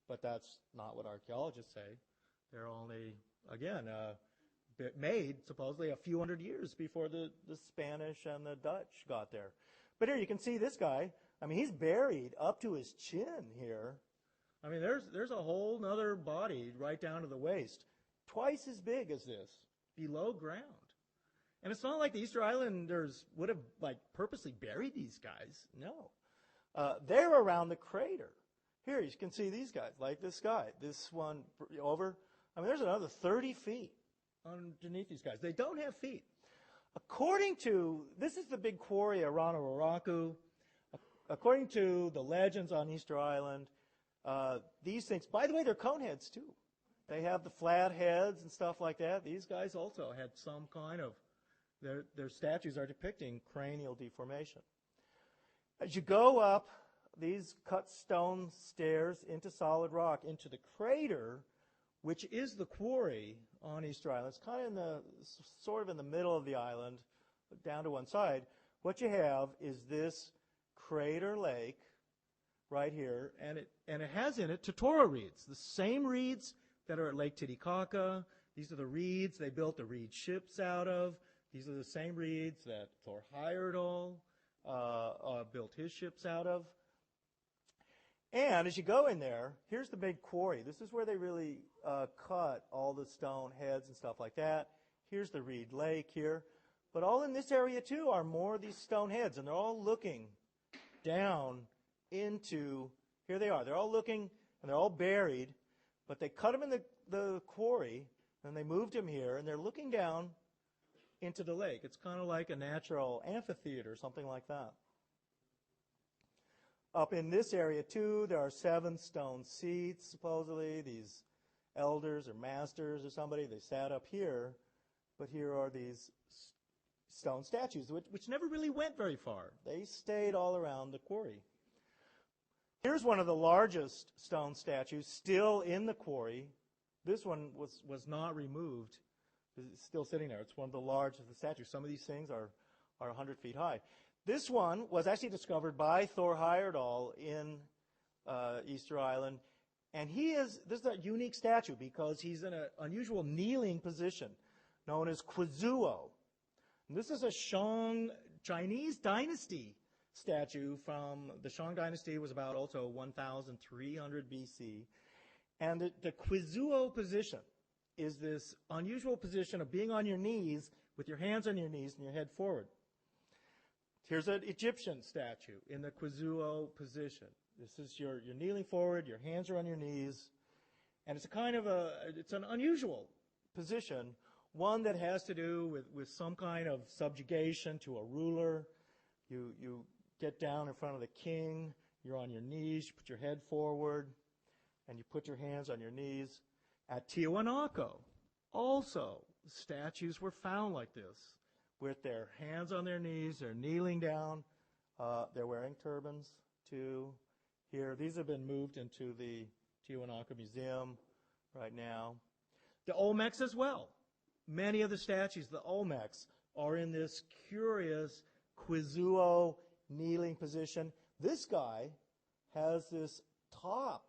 But that's not what archaeologists say. They're only, again, made supposedly a few hundred years before the Spanish and the Dutch got there. But here you can see this guy. I mean, he's buried up to his chin here. I mean, there's a whole nother body right down to the waist, twice as big as this, below ground. And it's not like the Easter Islanders would have like purposely buried these guys. No. They're around the crater. Here, you can see these guys, like this guy. This one over. I mean, there's another 30 feet underneath these guys. They don't have feet. According to, this is the big quarry at Ranaraku. According to the legends on Easter Island, these things, by the way, they're cone heads too. They have the flat heads and stuff like that. These guys also had some kind of, their statues are depicting cranial deformation. As you go up these cut stone stairs into solid rock, into the crater, which is the quarry on Easter Island, it's kind of in the, sort of in the middle of the island, down to one side, what you have is this crater lake right here, and it has in it Totora reeds, the same reeds that are at Lake Titicaca. These are the reeds they built the reed ships out of. These are the same reeds that Thor Heyerdahl built his ships out of. And as you go in there, here's the big quarry. This is where they really cut all the stone heads and stuff like that. Here's the reed lake here. But all in this area, too, are more of these stone heads, and they're all looking down into, here they are. They're all looking, and they're all buried, but they cut them in the quarry, and they moved them here, and they're looking down into the lake. It's kind of like a natural amphitheater, something like that. Up in this area, too, there are 7 stone seats, supposedly. These elders or masters or somebody, they sat up here, but here are these stone statues, which never really went very far. They stayed all around the quarry. Here's one of the largest stone statues still in the quarry. This one was not removed. It's still sitting there. It's one of the largest of the statues. Some of these things are 100 feet high. This one was actually discovered by Thor Heyerdahl in Easter Island. And this is a unique statue because he's in an unusual kneeling position known as Quizuo. And this is a Shang Chinese dynasty statue from the Shang dynasty. Was about also 1,300 BC. And the Quizuo position is this unusual position of being on your knees with your hands on your knees and your head forward. Here's an Egyptian statue in the Quizuo position. This is you're kneeling forward, your hands are on your knees, and it's it's an unusual position, one that has to do with some kind of subjugation to a ruler. You get down in front of the king, you're on your knees, you put your head forward, and you put your hands on your knees. At Tiwanaku, also, statues were found like this, with their hands on their knees, they're kneeling down, they're wearing turbans too. Here, these have been moved into the Tiwanaku Museum right now. The Olmecs as well. Many of the statues, the Olmecs, are in this curious Quizuo kneeling position. This guy has this top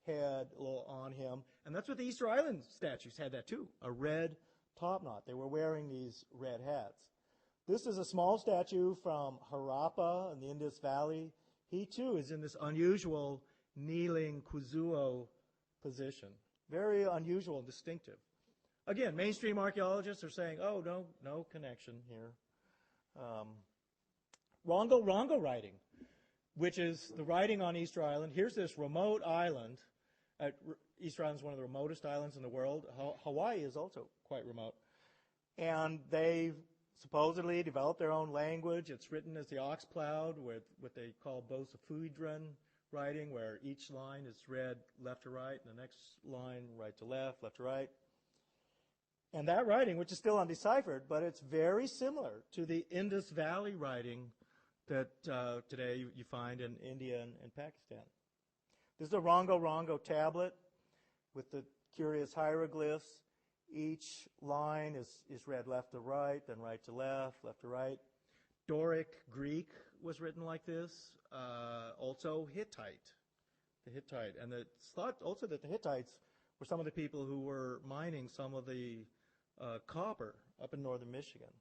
head on him, and that's what the Easter Island statues had that too, a red top knot. They were wearing these red hats. This is a small statue from Harappa in the Indus Valley. He too is in this unusual kneeling Quizuo position. Very unusual and distinctive. Again, mainstream archaeologists are saying, oh, no connection here. Rongo writing, which is the writing on Easter Island. Here's this remote island. Easter Island is one of the remotest islands in the world. Hawaii is also quite remote. And they supposedly developed their own language. It's written as the ox plowed, with what they call Bosafuidran writing, where each line is read left to right, and the next line right to left to right. And that writing, which is still undeciphered, but it's very similar to the Indus Valley writing that today you find in India and Pakistan. This is a Rongo tablet with the curious hieroglyphs. Each line is read left to right, then right to left to right. Doric Greek was written like this. Also Hittite, the Hittite. And it's thought also that the Hittites were some of the people who were mining some of the copper up in northern Michigan.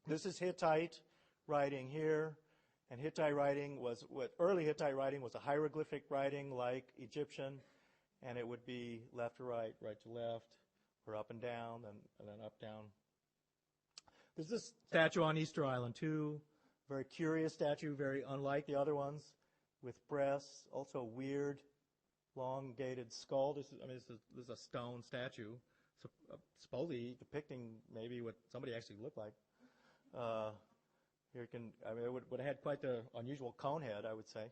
This is Hittite writing here. And Hittite writing was, early Hittite writing was a hieroglyphic writing like Egyptian, and it would be left to right, right to left, or up and down, and then up, down. There's this statue on Easter Island, too. Very curious statue, very unlike the other ones, with breasts, also a weird, elongated skull. This is a stone statue, supposedly depicting maybe what somebody actually looked like. Here you can, it would have had quite the unusual cone head, I would say.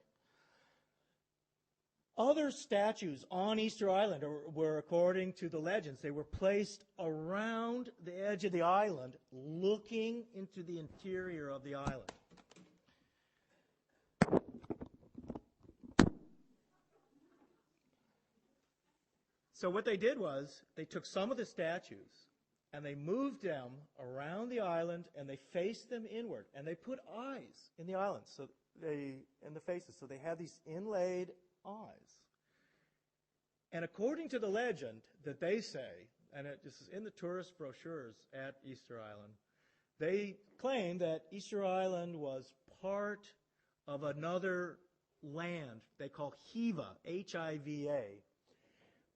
Other statues on Easter Island were, according to the legends, they were placed around the edge of the island, looking into the interior of the island. So what they did was, they took some of the statues, and they moved them around the island, and they faced them inward, and they put eyes in the island, in the faces, so they had these inlaid eyes. And according to the legend that they say, and this is in the tourist brochures at Easter Island, they claim that Easter Island was part of another land they call Hiva, H-I-V-A.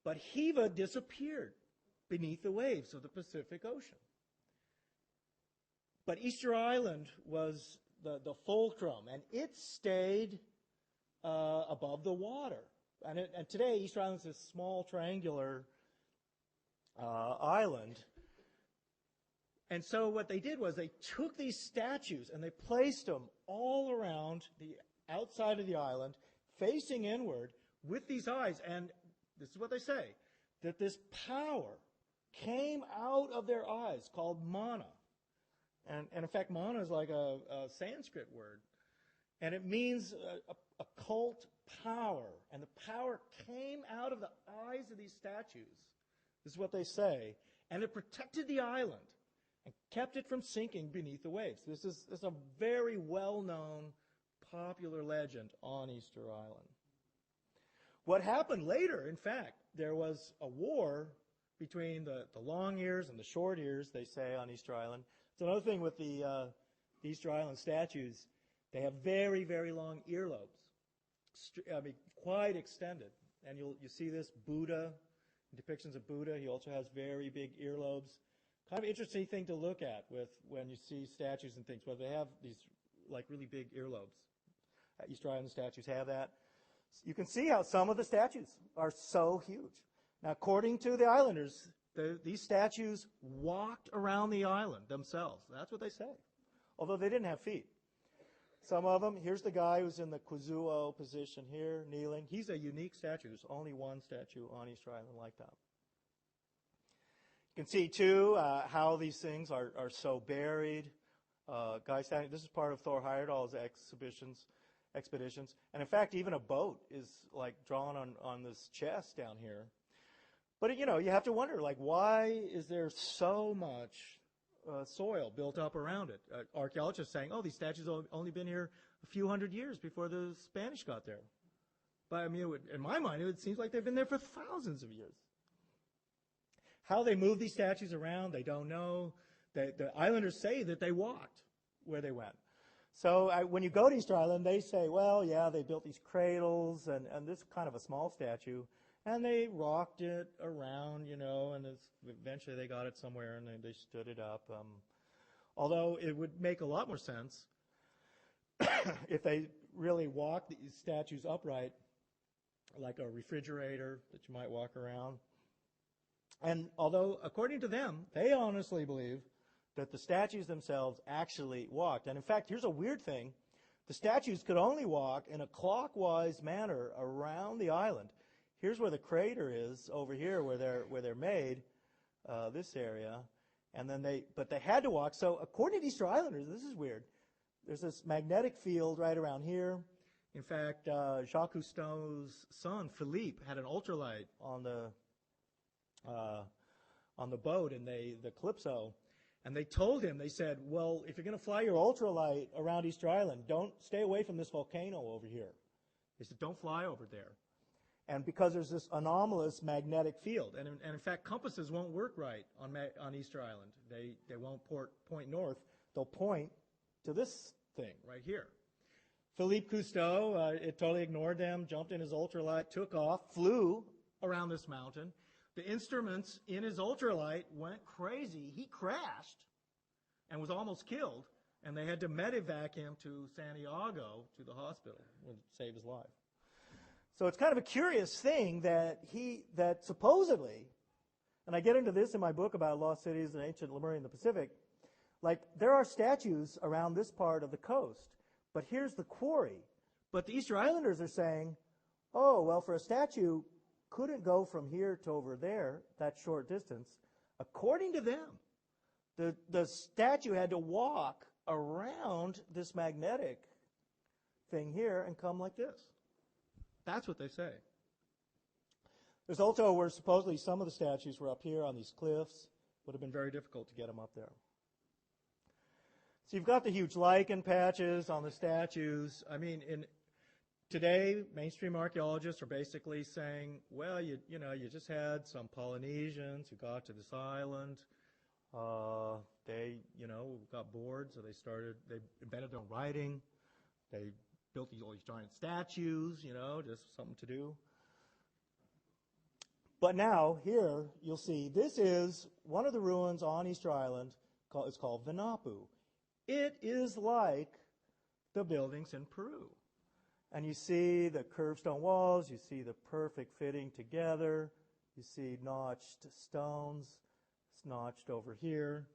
But Hiva disappeared beneath the waves of the Pacific Ocean. But Easter Island was the fulcrum, and it stayed above the water. And today, Easter Island is this small triangular island. And so what they did was they took these statues and they placed them all around the outside of the island, facing inward with these eyes. And this is what they say, that this power came out of their eyes called mana. And in fact, mana is like a Sanskrit word. And it means occult power. And the power came out of the eyes of these statues. This is what they say. And it protected the island and kept it from sinking beneath the waves. This is a very well-known, popular legend on Easter Island. What happened later, in fact, there was a war between the long ears and the short ears, they say, on Easter Island. It's another thing with the Easter Island statues. They have very, very long earlobes, quite extended. And you see this Buddha, depictions of Buddha. He also has very big earlobes. Kind of interesting thing to look at when you see statues and things, whether they have these like really big earlobes. Easter Island statues have that. You can see how some of the statues are so huge. Now, according to the islanders, these statues walked around the island themselves. That's what they say, although they didn't have feet. Some of them, here's the guy who's in the Kuzuo position here, kneeling. He's a unique statue. There's only one statue on Easter Island like that. You can see, too, how these things are so buried. Guy standing, this is part of Thor Heyerdahl's expeditions. And in fact, even a boat is like drawn on this chest down here. But, you have to wonder, like, why is there so much soil built up around it? Archaeologists saying, these statues have only been here a few hundred years before the Spanish got there. But, I mean, in my mind, it seems like they've been there for thousands of years. How they moved these statues around, they don't know. The islanders say that they walked where they went. So when you go to Easter Island, they say, well, yeah, they built these cradles, and this is kind of a small statue, and they rocked it around, and eventually they got it somewhere, and they stood it up. Although it would make a lot more sense if they really walked these statues upright, like a refrigerator that you might walk around. And although, according to them, they honestly believe that the statues themselves actually walked. And in fact, here's a weird thing. The statues could only walk in a clockwise manner around the island. Here's where the crater is, over here where they're made, this area. And then but they had to walk. So according to Easter Islanders, this is weird. There's this magnetic field right around here. In fact, Jacques Cousteau's son, Philippe, had an ultralight on the boat, and the Calypso. And they told him, they said, well, if you're going to fly your ultralight around Easter Island, don't stay away from this volcano over here. They said, don't fly over there. And because there's this anomalous magnetic field. And in fact, compasses won't work right on Easter Island. They won't point north. They'll point to this thing right here. Philippe Cousteau, it totally ignored them, jumped in his ultralight, took off, flew around this mountain. The instruments in his ultralight went crazy. He crashed and was almost killed, and they had to medevac him to Santiago, to the hospital, to save his life. So it's kind of a curious thing that supposedly, and I get into this in my book about lost cities in ancient Lemuria in the Pacific, like there are statues around this part of the coast, but here's the quarry. But the Easter Islanders are saying, oh, well, for a statue, couldn't go from here to over there, that short distance. According to them, the statue had to walk around this magnetic thing here and come like this. That's what they say. There's also where supposedly some of the statues were up here on these cliffs. Would have been very difficult to get them up there. So you've got the huge lichen patches on the statues. I mean, today, mainstream archaeologists are basically saying, well, you just had some Polynesians who got to this island. They got bored, so they invented their own writing. They built all these giant statues, just something to do. But now, here, you'll see, this is one of the ruins on Easter Island. It's called Vinapu. It is like the buildings in Peru. And you see the curved stone walls, you see the perfect fitting together, you see notched stones, it's notched over here.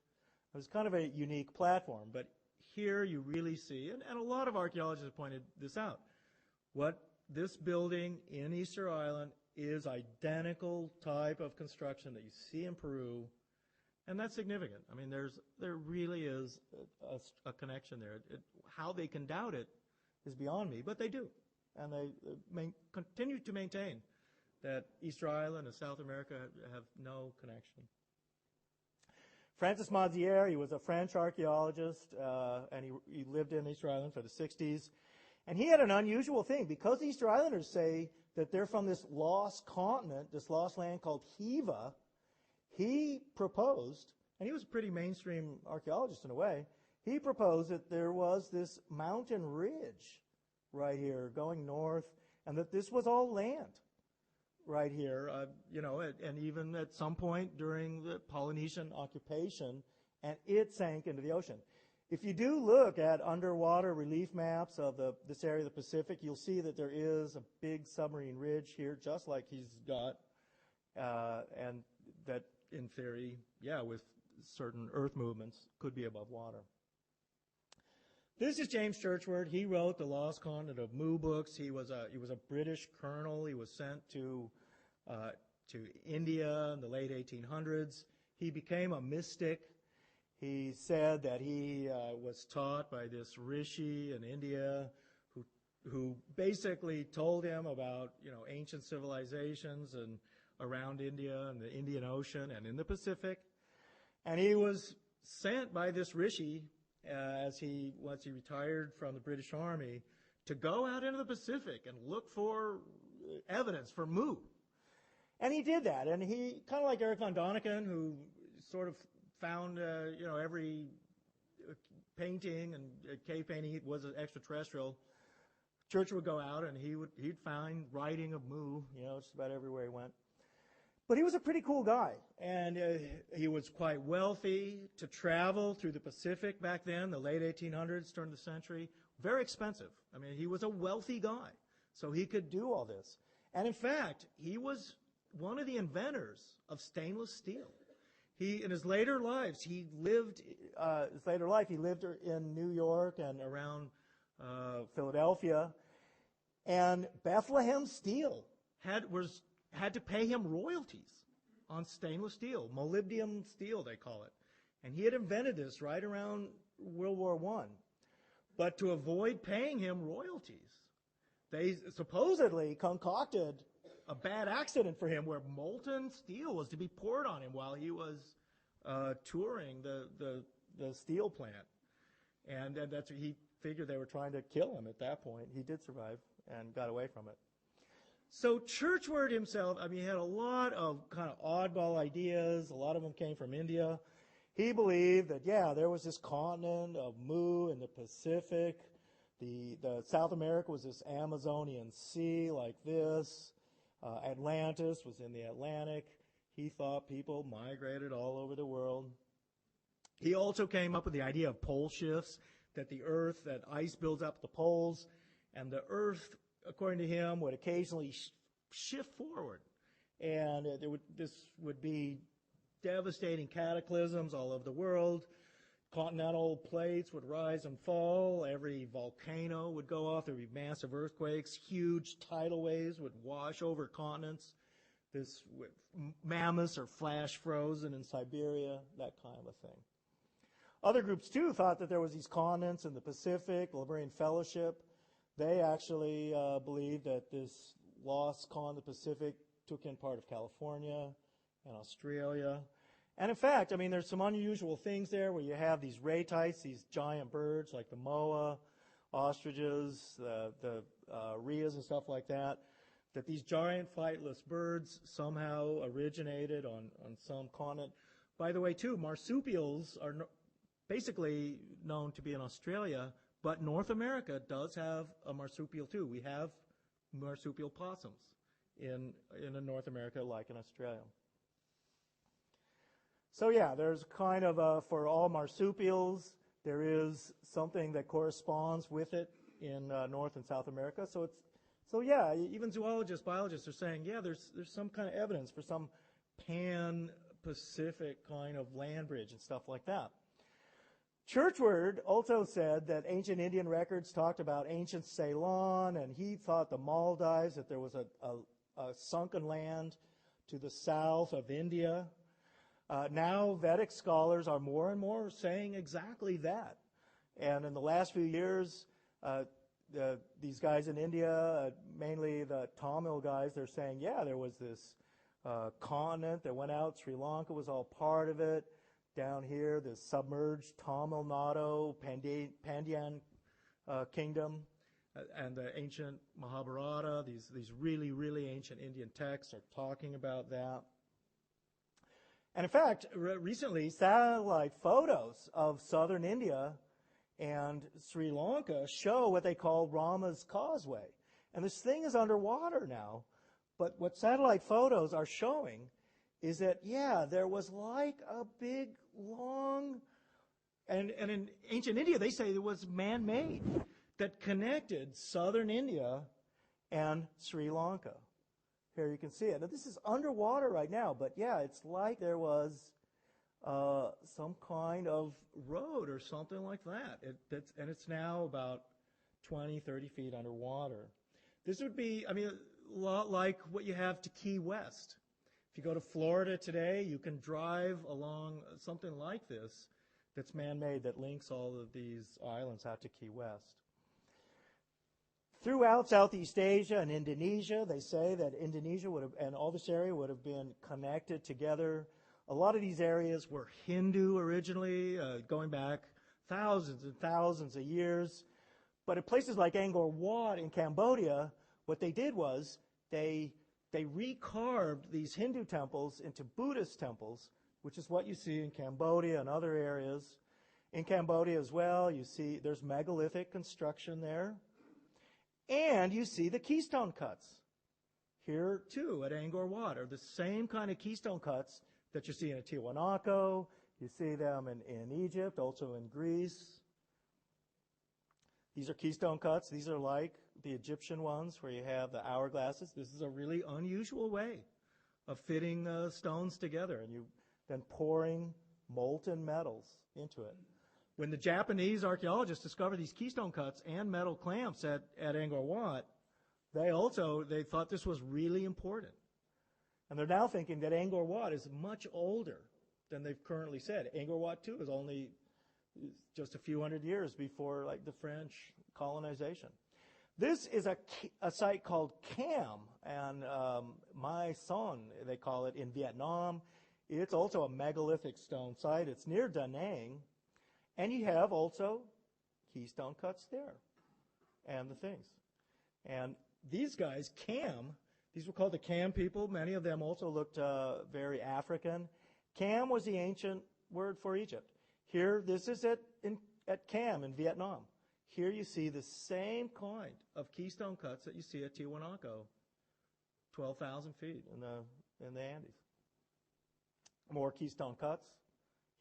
It's kind of a unique platform, but here you really see, and a lot of archaeologists have pointed this out, what this building in Easter Island is identical type of construction that you see in Peru, and that's significant. I mean, there really is a connection there. How they can doubt it is beyond me, but they do. And they continue to maintain that Easter Island and South America have no connection. Francis Mazière, he was a French archaeologist, and he lived in Easter Island for the 60s. And he had an unusual thing. Because the Easter Islanders say that they're from this lost continent, this lost land called Hiva, he proposed, and he was a pretty mainstream archaeologist in a way, he proposed that there was this mountain ridge right here going north, and that this was all land right here, and even at some point during the Polynesian occupation, and it sank into the ocean. If you do look at underwater relief maps of this area of the Pacific, you'll see that there is a big submarine ridge here, just like he's got, and that in theory, with certain earth movements, could be above water. This is James Churchward. He wrote the Lost Continent of Mu books. He was a British colonel. He was sent to India in the late 1800s. He became a mystic. He said that he was taught by this rishi in India who basically told him about ancient civilizations and around India and the Indian Ocean and in the Pacific. And he was sent by this rishi once he retired from the British Army, to go out into the Pacific and look for evidence for Mu. And he did that. And he, kind of like Eric von Däniken, who sort of found, every painting and cave painting was an extraterrestrial. Church would go out and he'd find writing of Mu, just about everywhere he went. But he was a pretty cool guy, and he was quite wealthy to travel through the Pacific back then, the late 1800s, turn of the century. Very expensive. I mean, he was a wealthy guy, so he could do all this. And in fact, he was one of the inventors of stainless steel. In his later life, he lived in New York and around Philadelphia, and Bethlehem Steel had to pay him royalties on stainless steel, molybdenum steel they call it. And he had invented this right around World War I. But to avoid paying him royalties, they supposedly concocted a bad accident for him where molten steel was to be poured on him while he was touring the steel plant. And that's what he figured they were trying to kill him at that point. He did survive and got away from it. So Churchward himself, he had a lot of kind of oddball ideas. A lot of them came from India. He believed that, there was this continent of Mu in the Pacific The South America was this Amazonian sea like this. Atlantis was in the Atlantic. He thought people migrated all over the world. He also came up with the idea of pole shifts, that the Earth, that ice builds up the poles, and the Earth, according to him, would occasionally shift forward. And this would be devastating cataclysms all over the world. Continental plates would rise and fall. Every volcano would go off. There would be massive earthquakes. Huge tidal waves would wash over continents. Mammoths are flash frozen in Siberia, that kind of a thing. Other groups, too, thought that there was these continents in the Pacific, Lemurian Fellowship. They actually believed that this lost continent, the Pacific, took in part of California and Australia. And in fact, I mean, there's some unusual things there where you have these ratites, these giant birds like the moa, ostriches, the rheas and stuff like that these giant flightless birds somehow originated on some continent. By the way, too, marsupials are basically known to be in Australia, but North America does have a marsupial, too. We have marsupial possums in North America like in Australia. So yeah, there's kind of for all marsupials, there is something that corresponds with it in North and South America. So yeah, even zoologists, biologists are saying, yeah, there's some kind of evidence for some pan-Pacific kind of land bridge and stuff like that. Churchward also said that ancient Indian records talked about ancient Ceylon, and he thought the Maldives, that there was a sunken land to the south of India. Now Vedic scholars are more and more saying exactly that. And in the last few years, these guys in India, mainly the Tamil guys, they're saying, yeah, there was this continent that went out. Sri Lanka was all part of it. Down here, this submerged Tamil Nadu, Pandyan kingdom, and the ancient Mahabharata, these really, really ancient Indian texts are talking about that. And in fact, recently, satellite photos of southern India and Sri Lanka show what they call Rama's Causeway. And this thing is underwater now, but what satellite photos are showing is that, yeah, there was like a big, long, and in ancient India, they say it was man-made, that connected southern India and Sri Lanka. Here you can see it. Now, this is underwater right now, but yeah, it's like there was some kind of road or something like that. And it's now about 20, 30 feet underwater. This would be, I mean, a lot like what you have to Key West. If you go to Florida today, you can drive along something like this that's man-made that links all of these islands out to Key West. Throughout Southeast Asia and Indonesia, they say that Indonesia would have, and all this area would have been connected together. A lot of these areas were Hindu originally, going back thousands and thousands of years. But at places like Angkor Wat in Cambodia, what they did was they recarved these Hindu temples into Buddhist temples, which is what you see in Cambodia and other areas. In Cambodia as well, you see there's megalithic construction there. And you see the keystone cuts. Here, too, at Angkor Wat are the same kind of keystone cuts that you see in Tiwanaku. You see them in Egypt, also in Greece. These are keystone cuts. These are like the Egyptian ones where you have the hourglasses. This is a really unusual way of fitting stones together and you then pouring molten metals into it. When the Japanese archaeologists discovered these keystone cuts and metal clamps at Angkor Wat, they thought this was really important. And they're now thinking that Angkor Wat is much older than they've currently said. Angkor Wat, too, is only just a few hundred years before like the French colonization. This is a site called Cam, and Mai Son, they call it, in Vietnam. It's also a megalithic stone site. It's near Da Nang. And you have also keystone cuts there and the things. And these guys, Cam, these were called the Cam people. Many of them also looked very African. Cam was the ancient word for Egypt. Here, this is at Cam in Vietnam. here you see the same kind of keystone cuts that you see at Tiwanaku, 12,000 feet in the Andes. More keystone cuts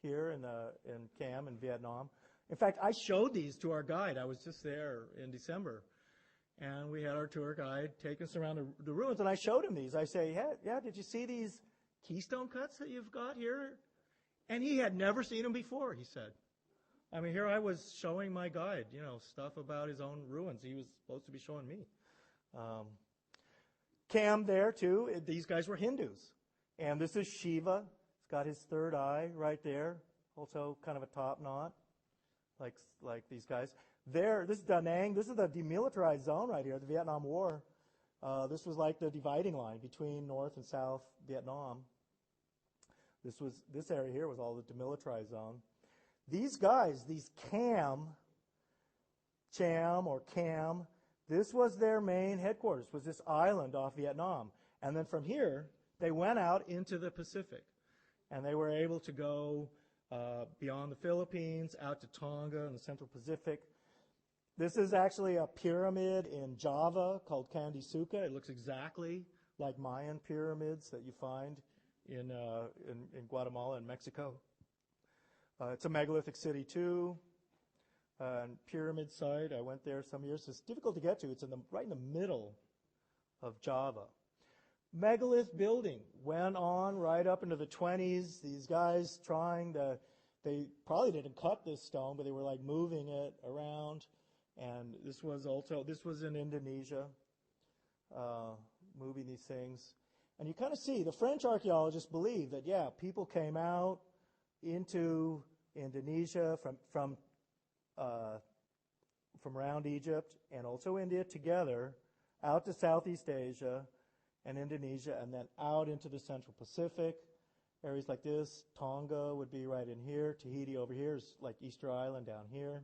here in Cam in Vietnam. In fact, I showed these to our guide. I was just there in December, and we had our tour guide take us around the ruins, and I showed him these. I say, yeah, did you see these keystone cuts that you've got here? And he had never seen them before, he said. I mean, here I was showing my guide, stuff about his own ruins. He was supposed to be showing me. Cam there, too. These guys were Hindus. And this is Shiva. He's got his third eye right there. Also kind of a top knot, like these guys. There, this is Da Nang. This is the demilitarized zone right here, the Vietnam War. This was like the dividing line between North and South Vietnam. This area here was all the demilitarized zone. These guys, these Cham or Cam, this was their main headquarters, was this island off Vietnam. And then from here, they went out into the Pacific. And they were able to go beyond the Philippines, out to Tonga and the Central Pacific. This is actually a pyramid in Java called Candi Suca. It looks exactly like Mayan pyramids that you find in Guatemala and Mexico. It's a megalithic city, too. Pyramid site. I went there some years. It's difficult to get to. It's right in the middle of Java. Megalith building went on right up into the 20s. These guys they probably didn't cut this stone, but they were like moving it around. And this was in Indonesia, moving these things. And you kind of see, the French archaeologists believe that, people came out into Indonesia from around Egypt and also India together, out to Southeast Asia and Indonesia, and then out into the Central Pacific. Areas like this, Tonga would be right in here. Tahiti over here is like Easter Island down here.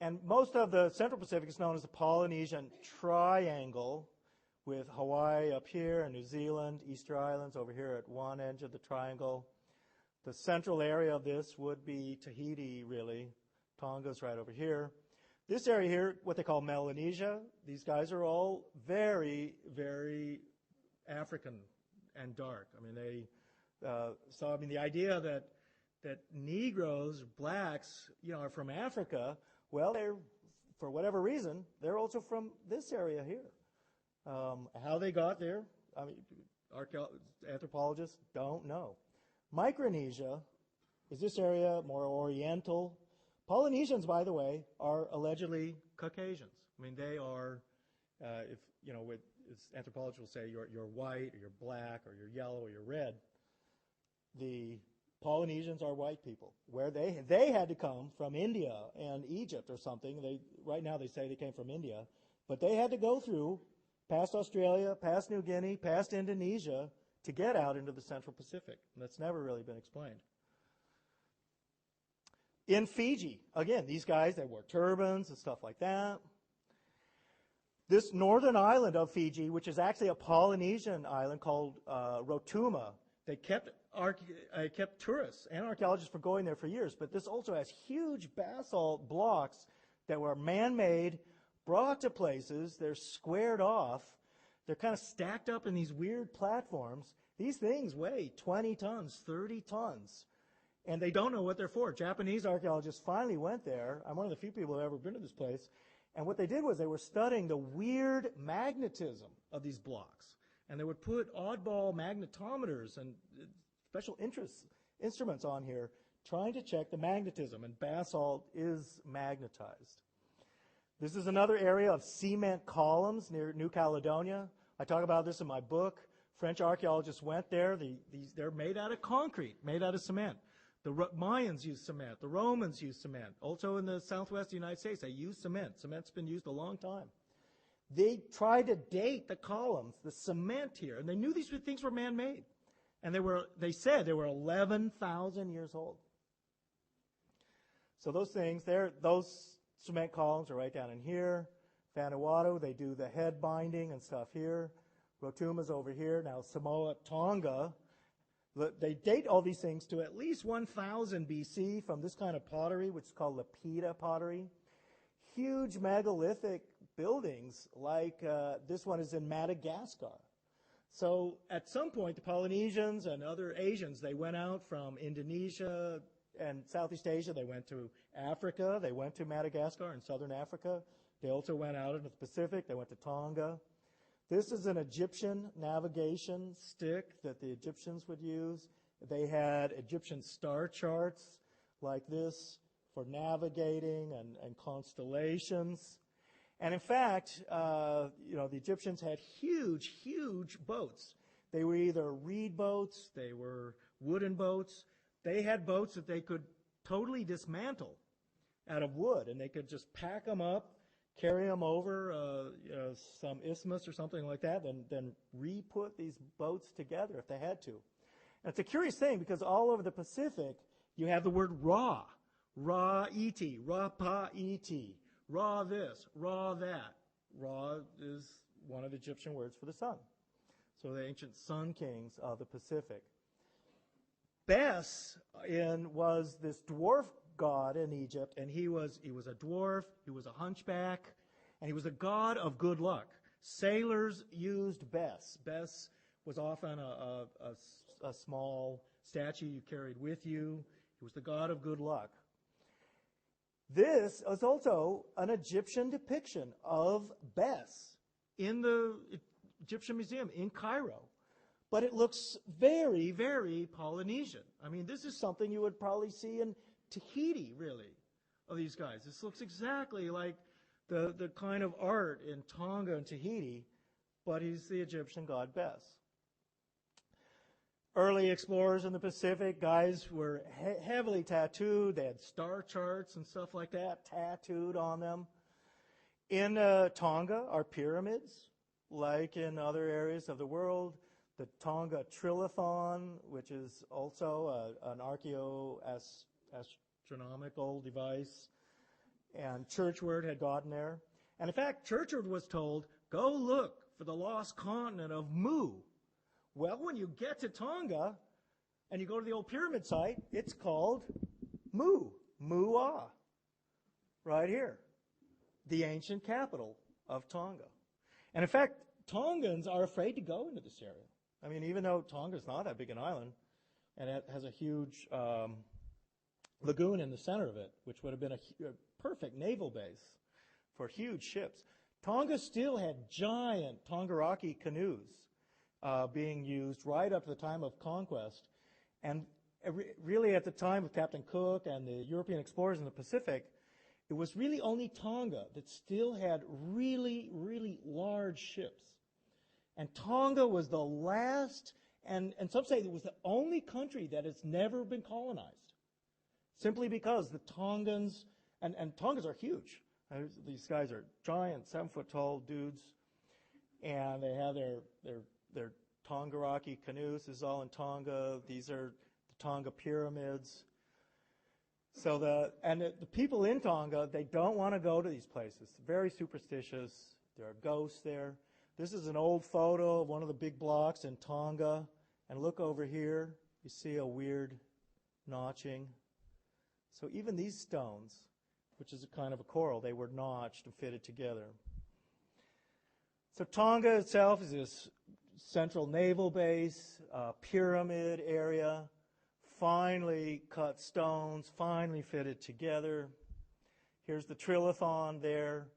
And most of the Central Pacific is known as the Polynesian Triangle, with Hawaii up here and New Zealand, Easter Islands over here at one edge of the triangle. The central area of this would be Tahiti, really. Tonga's right over here. This area here, what they call Melanesia, these guys are all very, very African and dark. I mean, the idea that Negroes, blacks, are from Africa, well, for whatever reason, they're also from this area here. How they got there, anthropologists don't know. Micronesia is this area, more oriental. Polynesians, by the way, are allegedly Caucasians. I mean, they are, anthropologists will say you're white, or you're black, or you're yellow, or you're red. The Polynesians are white people, where they had to come from India and Egypt or something. Right now they say they came from India, but they had to go through past Australia, past New Guinea, past Indonesia to get out into the Central Pacific. And that's never really been explained. In Fiji, again, these guys, they wore turbans and stuff like that. This northern island of Fiji, which is actually a Polynesian island called Rotuma, they kept tourists and archaeologists from going there for years, but this also has huge basalt blocks that were man-made, brought to places. They're squared off. They're kind of stacked up in these weird platforms. These things weigh 20 tons, 30 tons, and they don't know what they're for. Japanese archaeologists finally went there. I'm one of the few people who have ever been to this place. And what they did was they were studying the weird magnetism of these blocks. And they would put oddball magnetometers and special instruments on here trying to check the magnetism. And basalt is magnetized. This is another area of cement columns near New Caledonia. I talk about this in my book. French archaeologists went there. They're made out of concrete, made out of cement. The Mayans used cement. The Romans used cement. Also in the southwest United States, they used cement. Cement's been used a long time. They tried to date the columns, the cement here, and they knew these things were man-made. And they said they were 11,000 years old. So those things, those cement columns are right down in here. Vanuatu, they do the head binding and stuff here. Rotuma's over here. Now Samoa, Tonga, They date all these things to at least 1000 BC from this kind of pottery, which is called Lapita pottery. Huge megalithic buildings like this one is in Madagascar. So at some point, the Polynesians and other Asians, they went out from Indonesia and Southeast Asia. They went to Africa. They went to Madagascar in southern Africa. They also went out into the Pacific. They went to Tonga. This is an Egyptian navigation stick that the Egyptians would use. They had Egyptian star charts like this for navigating and constellations. And in fact, the Egyptians had huge, huge boats. They were either reed boats, they were wooden boats. They had boats that they could totally dismantle out of wood, and they could just pack them up, carry them over some isthmus or something like that, and then re-put these boats together if they had to. And it's a curious thing because all over the Pacific, you have the word Ra, Ra-iti, Ra-pa-iti, Ra this, Ra that. Ra is one of the Egyptian words for the sun. So the ancient sun kings of the Pacific. Bes was this dwarf god in Egypt, and he was a dwarf, he was a hunchback, and he was a god of good luck. Sailors used Bes. Bes was often a small statue you carried with you. He was the god of good luck. This is also an Egyptian depiction of Bes in the Egyptian Museum in Cairo. But it looks very, very Polynesian. I mean, this is something you would probably see in Tahiti, really, of these guys. This looks exactly like the kind of art in Tonga and Tahiti, but he's the Egyptian god Bes. Early explorers in the Pacific, guys were heavily tattooed. They had star charts and stuff like that tattooed on them. In Tonga are pyramids, like in other areas of the world. The Tonga Trilithon, which is also an archaeoastronomical device, and Churchward had gotten there. And in fact, Churchward was told, go look for the lost continent of Mu. Well, when you get to Tonga and you go to the old pyramid site, it's called Mu, Mu'a, right here, the ancient capital of Tonga. And in fact, Tongans are afraid to go into this area. I mean, even though Tonga's not that big an island, and it has a huge lagoon in the center of it, which would have been a perfect naval base for huge ships, Tonga still had giant Tongaraki canoes being used right up to the time of conquest. And really at the time of Captain Cook and the European explorers in the Pacific, it was really only Tonga that still had really, really large ships. And Tonga was the last, and some say it was the only country that has never been colonized. Simply because the Tongans, and Tongans are huge. These guys are giant, 7-foot-tall dudes. And they have their Tongaraki canoes. This is all in Tonga. These are the Tonga pyramids. So the people in Tonga, they don't want to go to these places. Very superstitious. There are ghosts there. This is an old photo of one of the big blocks in Tonga. And look over here. You see a weird notching. So even these stones, which is a kind of a coral, they were notched and fitted together. So Tonga itself is this central naval base, pyramid area, finely cut stones, finely fitted together. Here's the Trilithon there,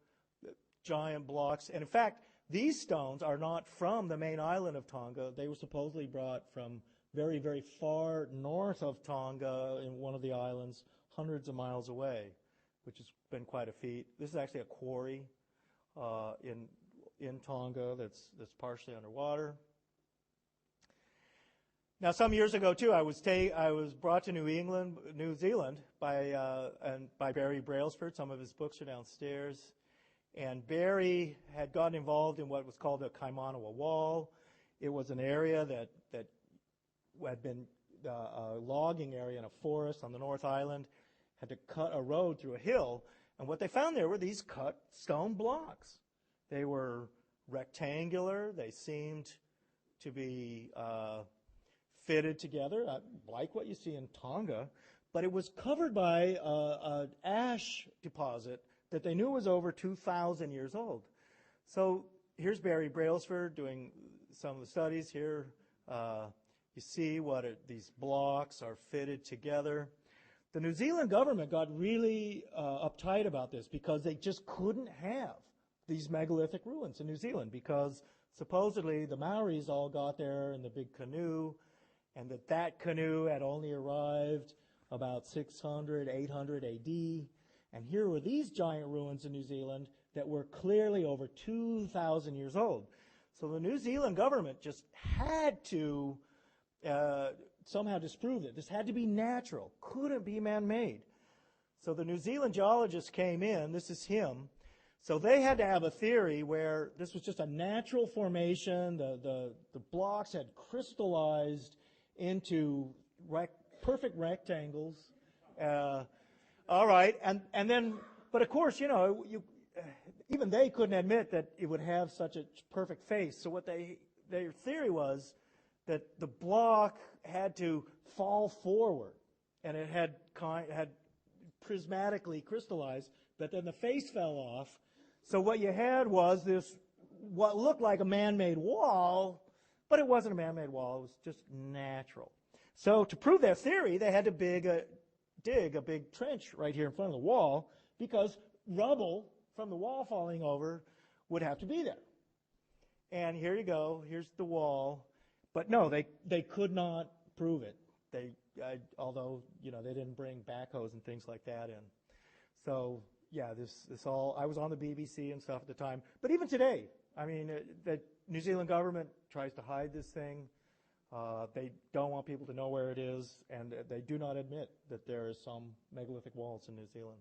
the giant blocks. And in fact, these stones are not from the main island of Tonga. They were supposedly brought from very, very far north of Tonga in one of the islands, hundreds of miles away, which has been quite a feat. This is actually a quarry in Tonga that's partially underwater. Now, some years ago too, I was brought to New Zealand by Barry Brailsford. Some of his books are downstairs, and Barry had gotten involved in what was called the Kaimanawa Wall. It was an area that had been a logging area in a forest on the North Island. Had to cut a road through a hill, and what they found there were these cut stone blocks. They were rectangular. They seemed to be fitted together, like what you see in Tonga, but it was covered by an ash deposit that they knew was over 2,000 years old. So here's Barry Brailsford doing some of the studies here. You see what these blocks are fitted together. The New Zealand government got really uptight about this because they just couldn't have these megalithic ruins in New Zealand because supposedly the Maoris all got there in the big canoe, and that canoe had only arrived about 600, 800 AD. And here were these giant ruins in New Zealand that were clearly over 2,000 years old. So the New Zealand government just had to somehow disprove it. This had to be natural, couldn't be man-made. So the New Zealand geologist came in, this is him. So they had to have a theory where this was just a natural formation, the blocks had crystallized into perfect rectangles. All right, and then, but of course, even they couldn't admit that it would have such a perfect face. So what their theory was that the block had to fall forward, and it had prismatically crystallized, but then the face fell off. So what you had was this, what looked like a man-made wall, but it wasn't a man-made wall, it was just natural. So to prove their theory, they had to dig a big trench right here in front of the wall because rubble from the wall falling over would have to be there. And here you go, here's the wall. But no, they could not prove it. Although they didn't bring backhoes and things like that in. So yeah, this all, I was on the BBC and stuff at the time. But even today, I mean, the New Zealand government tries to hide this thing. They don't want people to know where it is, and they do not admit that there is some megalithic walls in New Zealand.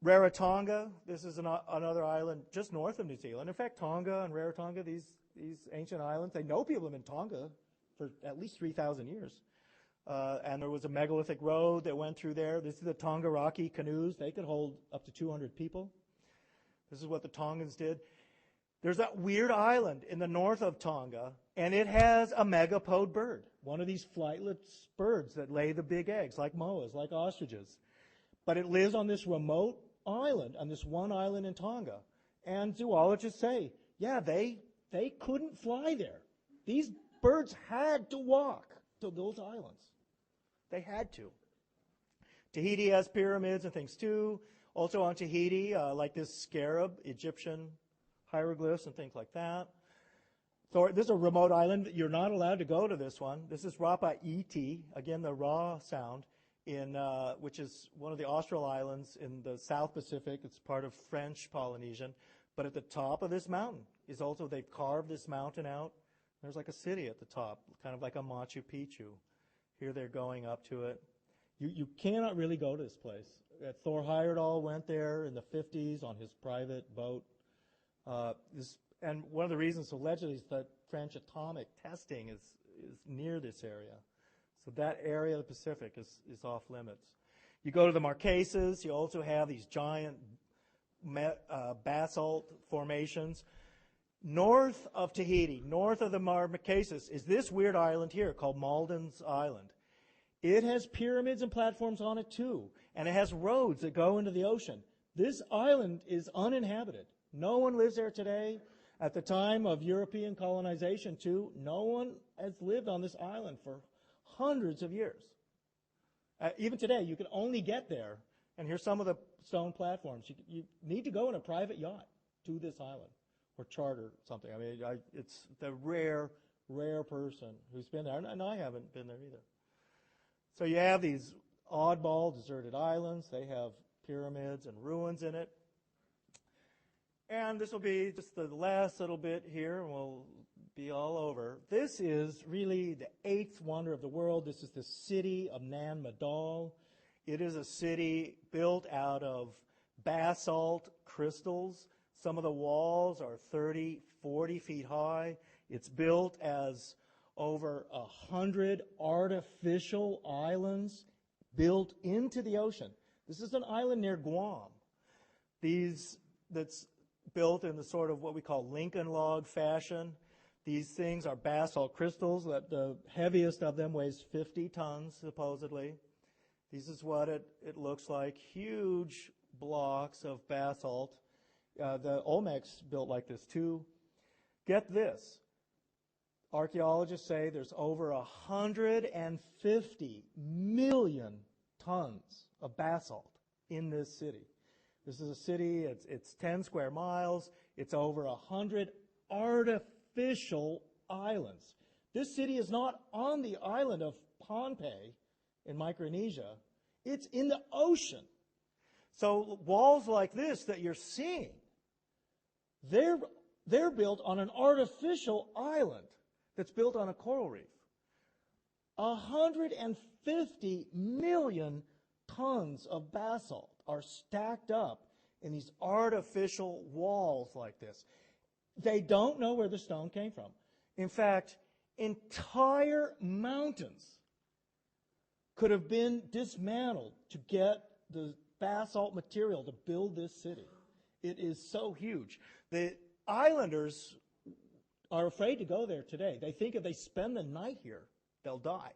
Rarotonga, this is another island just north of New Zealand. In fact, Tonga and Rarotonga, these ancient islands, they know people have been in Tonga for at least 3,000 years. And there was a megalithic road that went through there. This is the Tongaraki canoes. They could hold up to 200 people. This is what the Tongans did. There's that weird island in the north of Tonga, and it has a megapode bird, one of these flightless birds that lay the big eggs, like moas, like ostriches. But it lives on this remote island, on this one island in Tonga. And zoologists say, yeah, they couldn't fly there. These birds had to walk to those islands. They had to. Tahiti has pyramids and things too. Also on Tahiti, like this scarab, Egyptian hieroglyphs and things like that. So this is a remote island. You're not allowed to go to this one. This is Rapa Iti, again the Ra sound, which is one of the Austral Islands in the South Pacific. It's part of French Polynesian. But at the top of this mountain is also, they've carved this mountain out. There's like a city at the top, kind of like a Machu Picchu. Here they're going up to it. You cannot really go to this place. Thor Heyerdahl went there in the 50s on his private boat. And one of the reasons allegedly is that French atomic testing is near this area. So that area of the Pacific is off limits. You go to the Marquesas, you also have these giant basalt formations. North of Tahiti, north of the Marquesas, is this weird island here called Malden's Island. It has pyramids and platforms on it too, and it has roads that go into the ocean. This island is uninhabited. No one lives there today. At the time of European colonization too, no one has lived on this island for hundreds of years. Even today, you can only get there, and here's some of the stone platforms. You need to go in a private yacht to this island or charter something. I mean, it's the rare person who's been there, and I haven't been there either. So you have these oddball deserted islands. They have pyramids and ruins in it. And this will be just the last little bit here, and we'll be all over. This is really the eighth wonder of the world. This is the city of Nan Madol. It is a city built out of basalt crystals. Some of the walls are 30, 40 feet high. It's built as over 100 artificial islands built into the ocean. This is an island near Guam. That's built in the sort of what we call Lincoln log fashion. These things are basalt crystals. The heaviest of them weighs 50 tons, supposedly. This is what it looks like. Huge blocks of basalt. The Olmecs built like this too. Get this. Archaeologists say there's over 150 million tons of basalt in this city. This is a city, it's 10 square miles. It's over 100 artificial islands. This city is not on the island of Pohnpei in Micronesia. It's in the ocean. So walls like this that you're seeing, they're built on an artificial island that's built on a coral reef. 150 million tons of basalt are stacked up in these artificial walls like this. They don't know where the stone came from. In fact, entire mountains could have been dismantled to get the basalt material to build this city. It is so huge. The islanders are afraid to go there today. They think if they spend the night here, they'll die.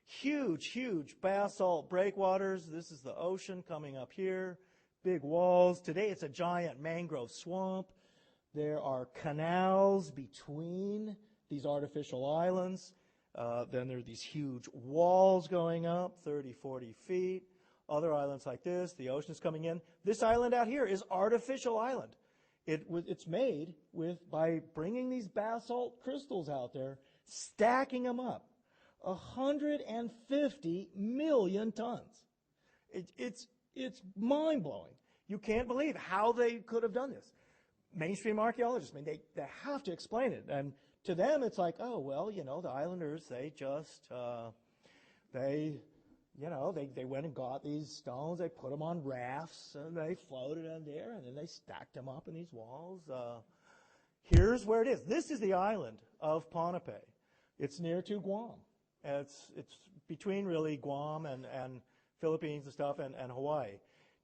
Huge, huge basalt breakwaters. This is the ocean coming up here. Big walls. Today it's a giant mangrove swamp. There are canals between these artificial islands. Then there are these huge walls going up, 30, 40 feet. Other islands like this. The ocean's coming in. This island out here is artificial island. It's made by bringing these basalt crystals out there, stacking them up. 150 million tons. It's mind-blowing. You can't believe how they could have done this. Mainstream archaeologists, they have to explain it. And to them, it's like, oh, well, the islanders, they just, they went and got these stones, they put them on rafts, and they floated in there, and then they stacked them up in these walls. Here's where it is. This is the island of Pohnpei. It's near to Guam. It's between really Guam and Philippines and stuff and Hawaii.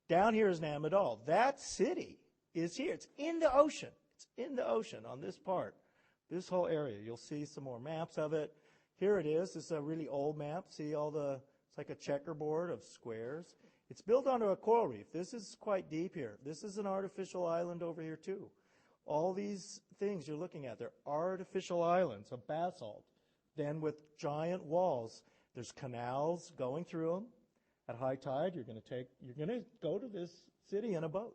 Down here is Namdal. That city is here. It's in the ocean. It's in the ocean on this part, this whole area. You'll see some more maps of it. Here it is. This is a really old map. See it's like a checkerboard of squares. It's built onto a coral reef. This is quite deep here. This is an artificial island over here too. All these things you're looking at, they're artificial islands of basalt. Then with giant walls, there's canals going through them. At high tide, you're going to go to this city in a boat.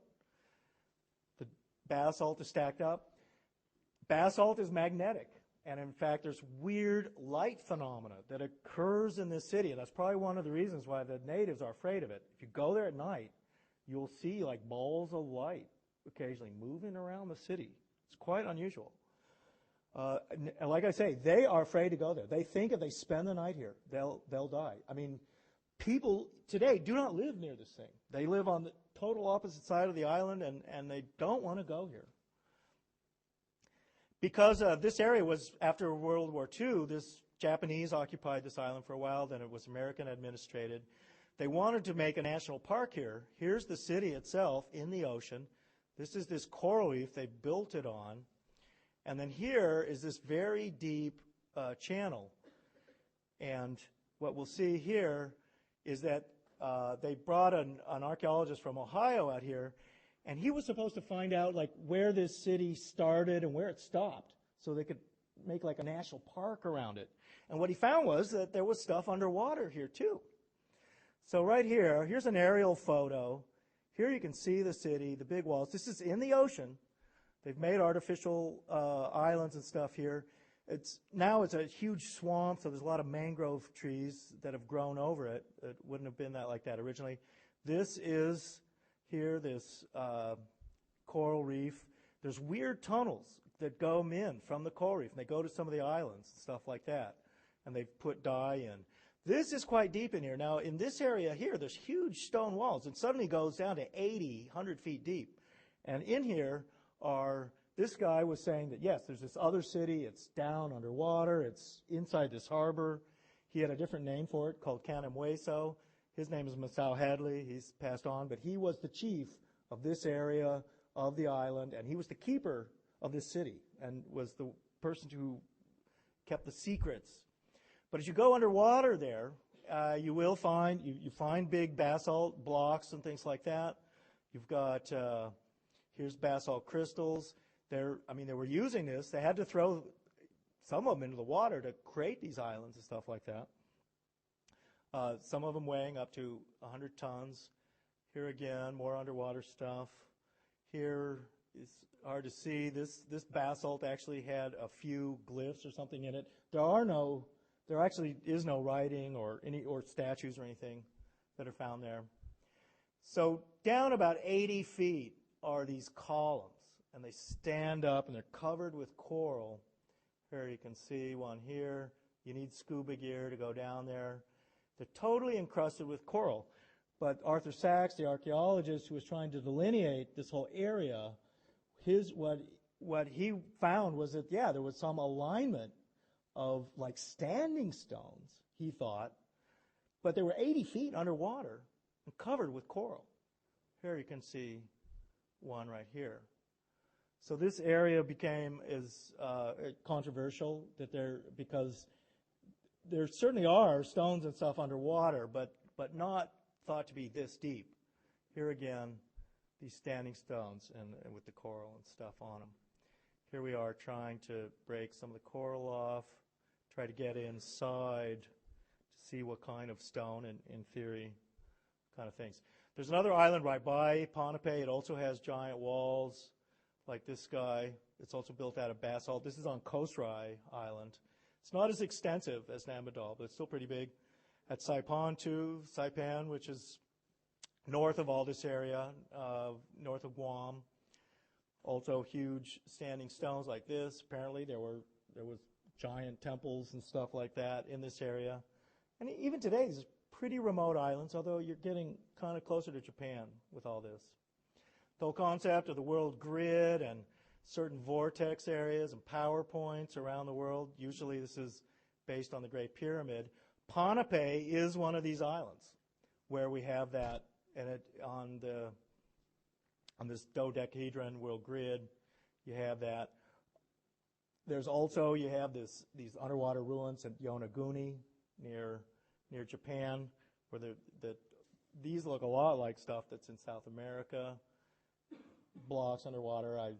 The basalt is stacked up. Basalt is magnetic. And in fact, there's weird light phenomena that occurs in this city. And that's probably one of the reasons why the natives are afraid of it. If you go there at night, you'll see like balls of light occasionally moving around the city. It's quite unusual. And like I say, they are afraid to go there. They think if they spend the night here, they'll die. People today do not live near this thing. They live on the total opposite side of the island, and they don't want to go here. Because this area was, after World War II, this Japanese occupied this island for a while, then it was American administrated. They wanted to make a national park here. Here's the city itself in the ocean. This is this coral reef they built it on. And then here is this very deep channel. And what we'll see here is that they brought an archaeologist from Ohio out here, and he was supposed to find out where this city started and where it stopped so they could make a national park around it. And what he found was that there was stuff underwater here too. So right here, here's an aerial photo. Here you can see the city, the big walls. This is in the ocean. They've made artificial islands and stuff here. Now it's a huge swamp, so there's a lot of mangrove trees that have grown over it. It wouldn't have been like that originally. This is here, this coral reef. There's weird tunnels that go in from the coral reef, and they go to some of the islands and stuff like that, and they've put dye in. This is quite deep in here. Now, in this area here, there's huge stone walls. It suddenly goes down to 80, 100 feet deep. And in here this guy was saying that, yes, there's this other city. It's down underwater. It's inside this harbor. He had a different name for it called Canamweso. His name is Masao Hadley. He's passed on, but he was the chief of this area of the island, and he was the keeper of this city and was the person who kept the secrets. But as you go underwater there, you will find, you find big basalt blocks and things like that. You've got, here's basalt crystals. They were using this. They had to throw some of them into the water to create these islands and stuff like that. Some of them weighing up to 100 tons. Here again, more underwater stuff. Here is hard to see. This basalt actually had a few glyphs or something in it. There actually is no writing or statues or anything that are found there. So down about 80 feet are these columns, and they stand up, and they're covered with coral. Here you can see one here. You need scuba gear to go down there. They're totally encrusted with coral. But Arthur Sachs, the archaeologist who was trying to delineate this whole area, what he found was that, there was some alignment of like standing stones, he thought, but they were 80 feet underwater and covered with coral. Here you can see one right here. So this area became controversial because there certainly are stones and stuff underwater, but not thought to be this deep. Here again, these standing stones and with the coral and stuff on them. Here we are trying to break some of the coral off, try to get inside to see what kind of stone, in theory, kind of things. There's another island right by Ponape. It also has giant walls like this guy. It's also built out of basalt. This is on Kosrae Island. It's not as extensive as Namdal, but it's still pretty big. At Saipan, too, Saipan, which is north of all this area, north of Guam. Also huge standing stones like this. Apparently there was giant temples and stuff like that in this area. And even today, these are pretty remote islands, although you're getting kind of closer to Japan with all this. The whole concept of the world grid and certain vortex areas and power points around the world, usually this is based on the Great Pyramid. Ponape is one of these islands where we have that, and on this dodecahedron world grid, you have that. There's also, you have these underwater ruins at Yonaguni near Japan, where these look a lot like stuff that's in South America. Blocks underwater. I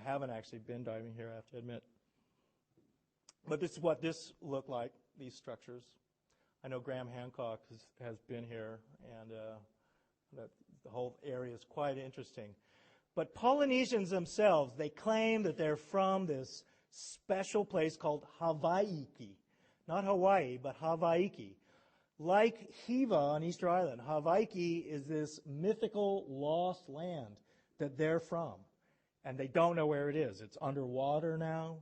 haven't actually been diving here, I have to admit. But this is what this looked like, these structures. I know Graham Hancock has been here, and the whole area is quite interesting. But Polynesians themselves, they claim that they're from this special place called Hawaiki. Not Hawaii, but Hawaiki. Like Hiva on Easter Island, Hawaiki is this mythical lost land that they're from. And they don't know where it is. It's underwater now,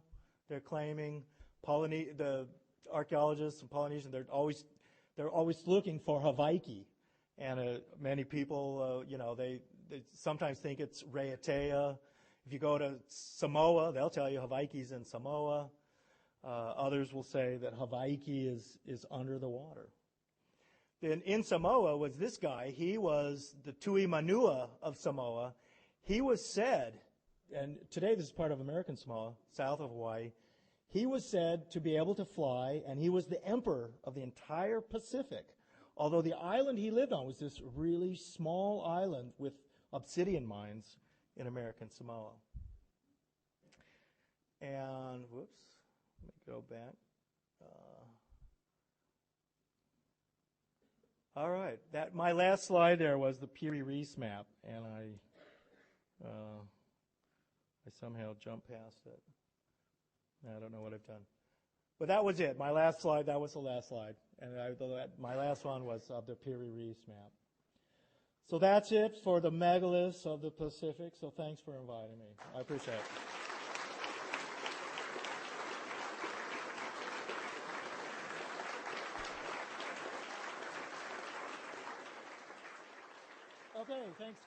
they're claiming. The archaeologists and Polynesians, they're always looking for Hawaiki. And many people, they sometimes think it's Raiatea. If you go to Samoa, they'll tell you Hawaii's in Samoa. Others will say that Hawaiki is under the water. Then in Samoa was this guy. He was the Tui Manua of Samoa. He was said, and today this is part of American Samoa, south of Hawaii, he was said to be able to fly, and he was the emperor of the entire Pacific. Although the island he lived on was this really small island with obsidian mines in American Samoa. And, whoops, let me go back. All right, my last slide there was the Piri Reis map, and I somehow jumped past it. I don't know what I've done. But that was it. My last slide, that was the last slide. And my last one was of the Piri Reis map. So that's it for the megaliths of the Pacific. So thanks for inviting me. I appreciate it. Okay, thanks.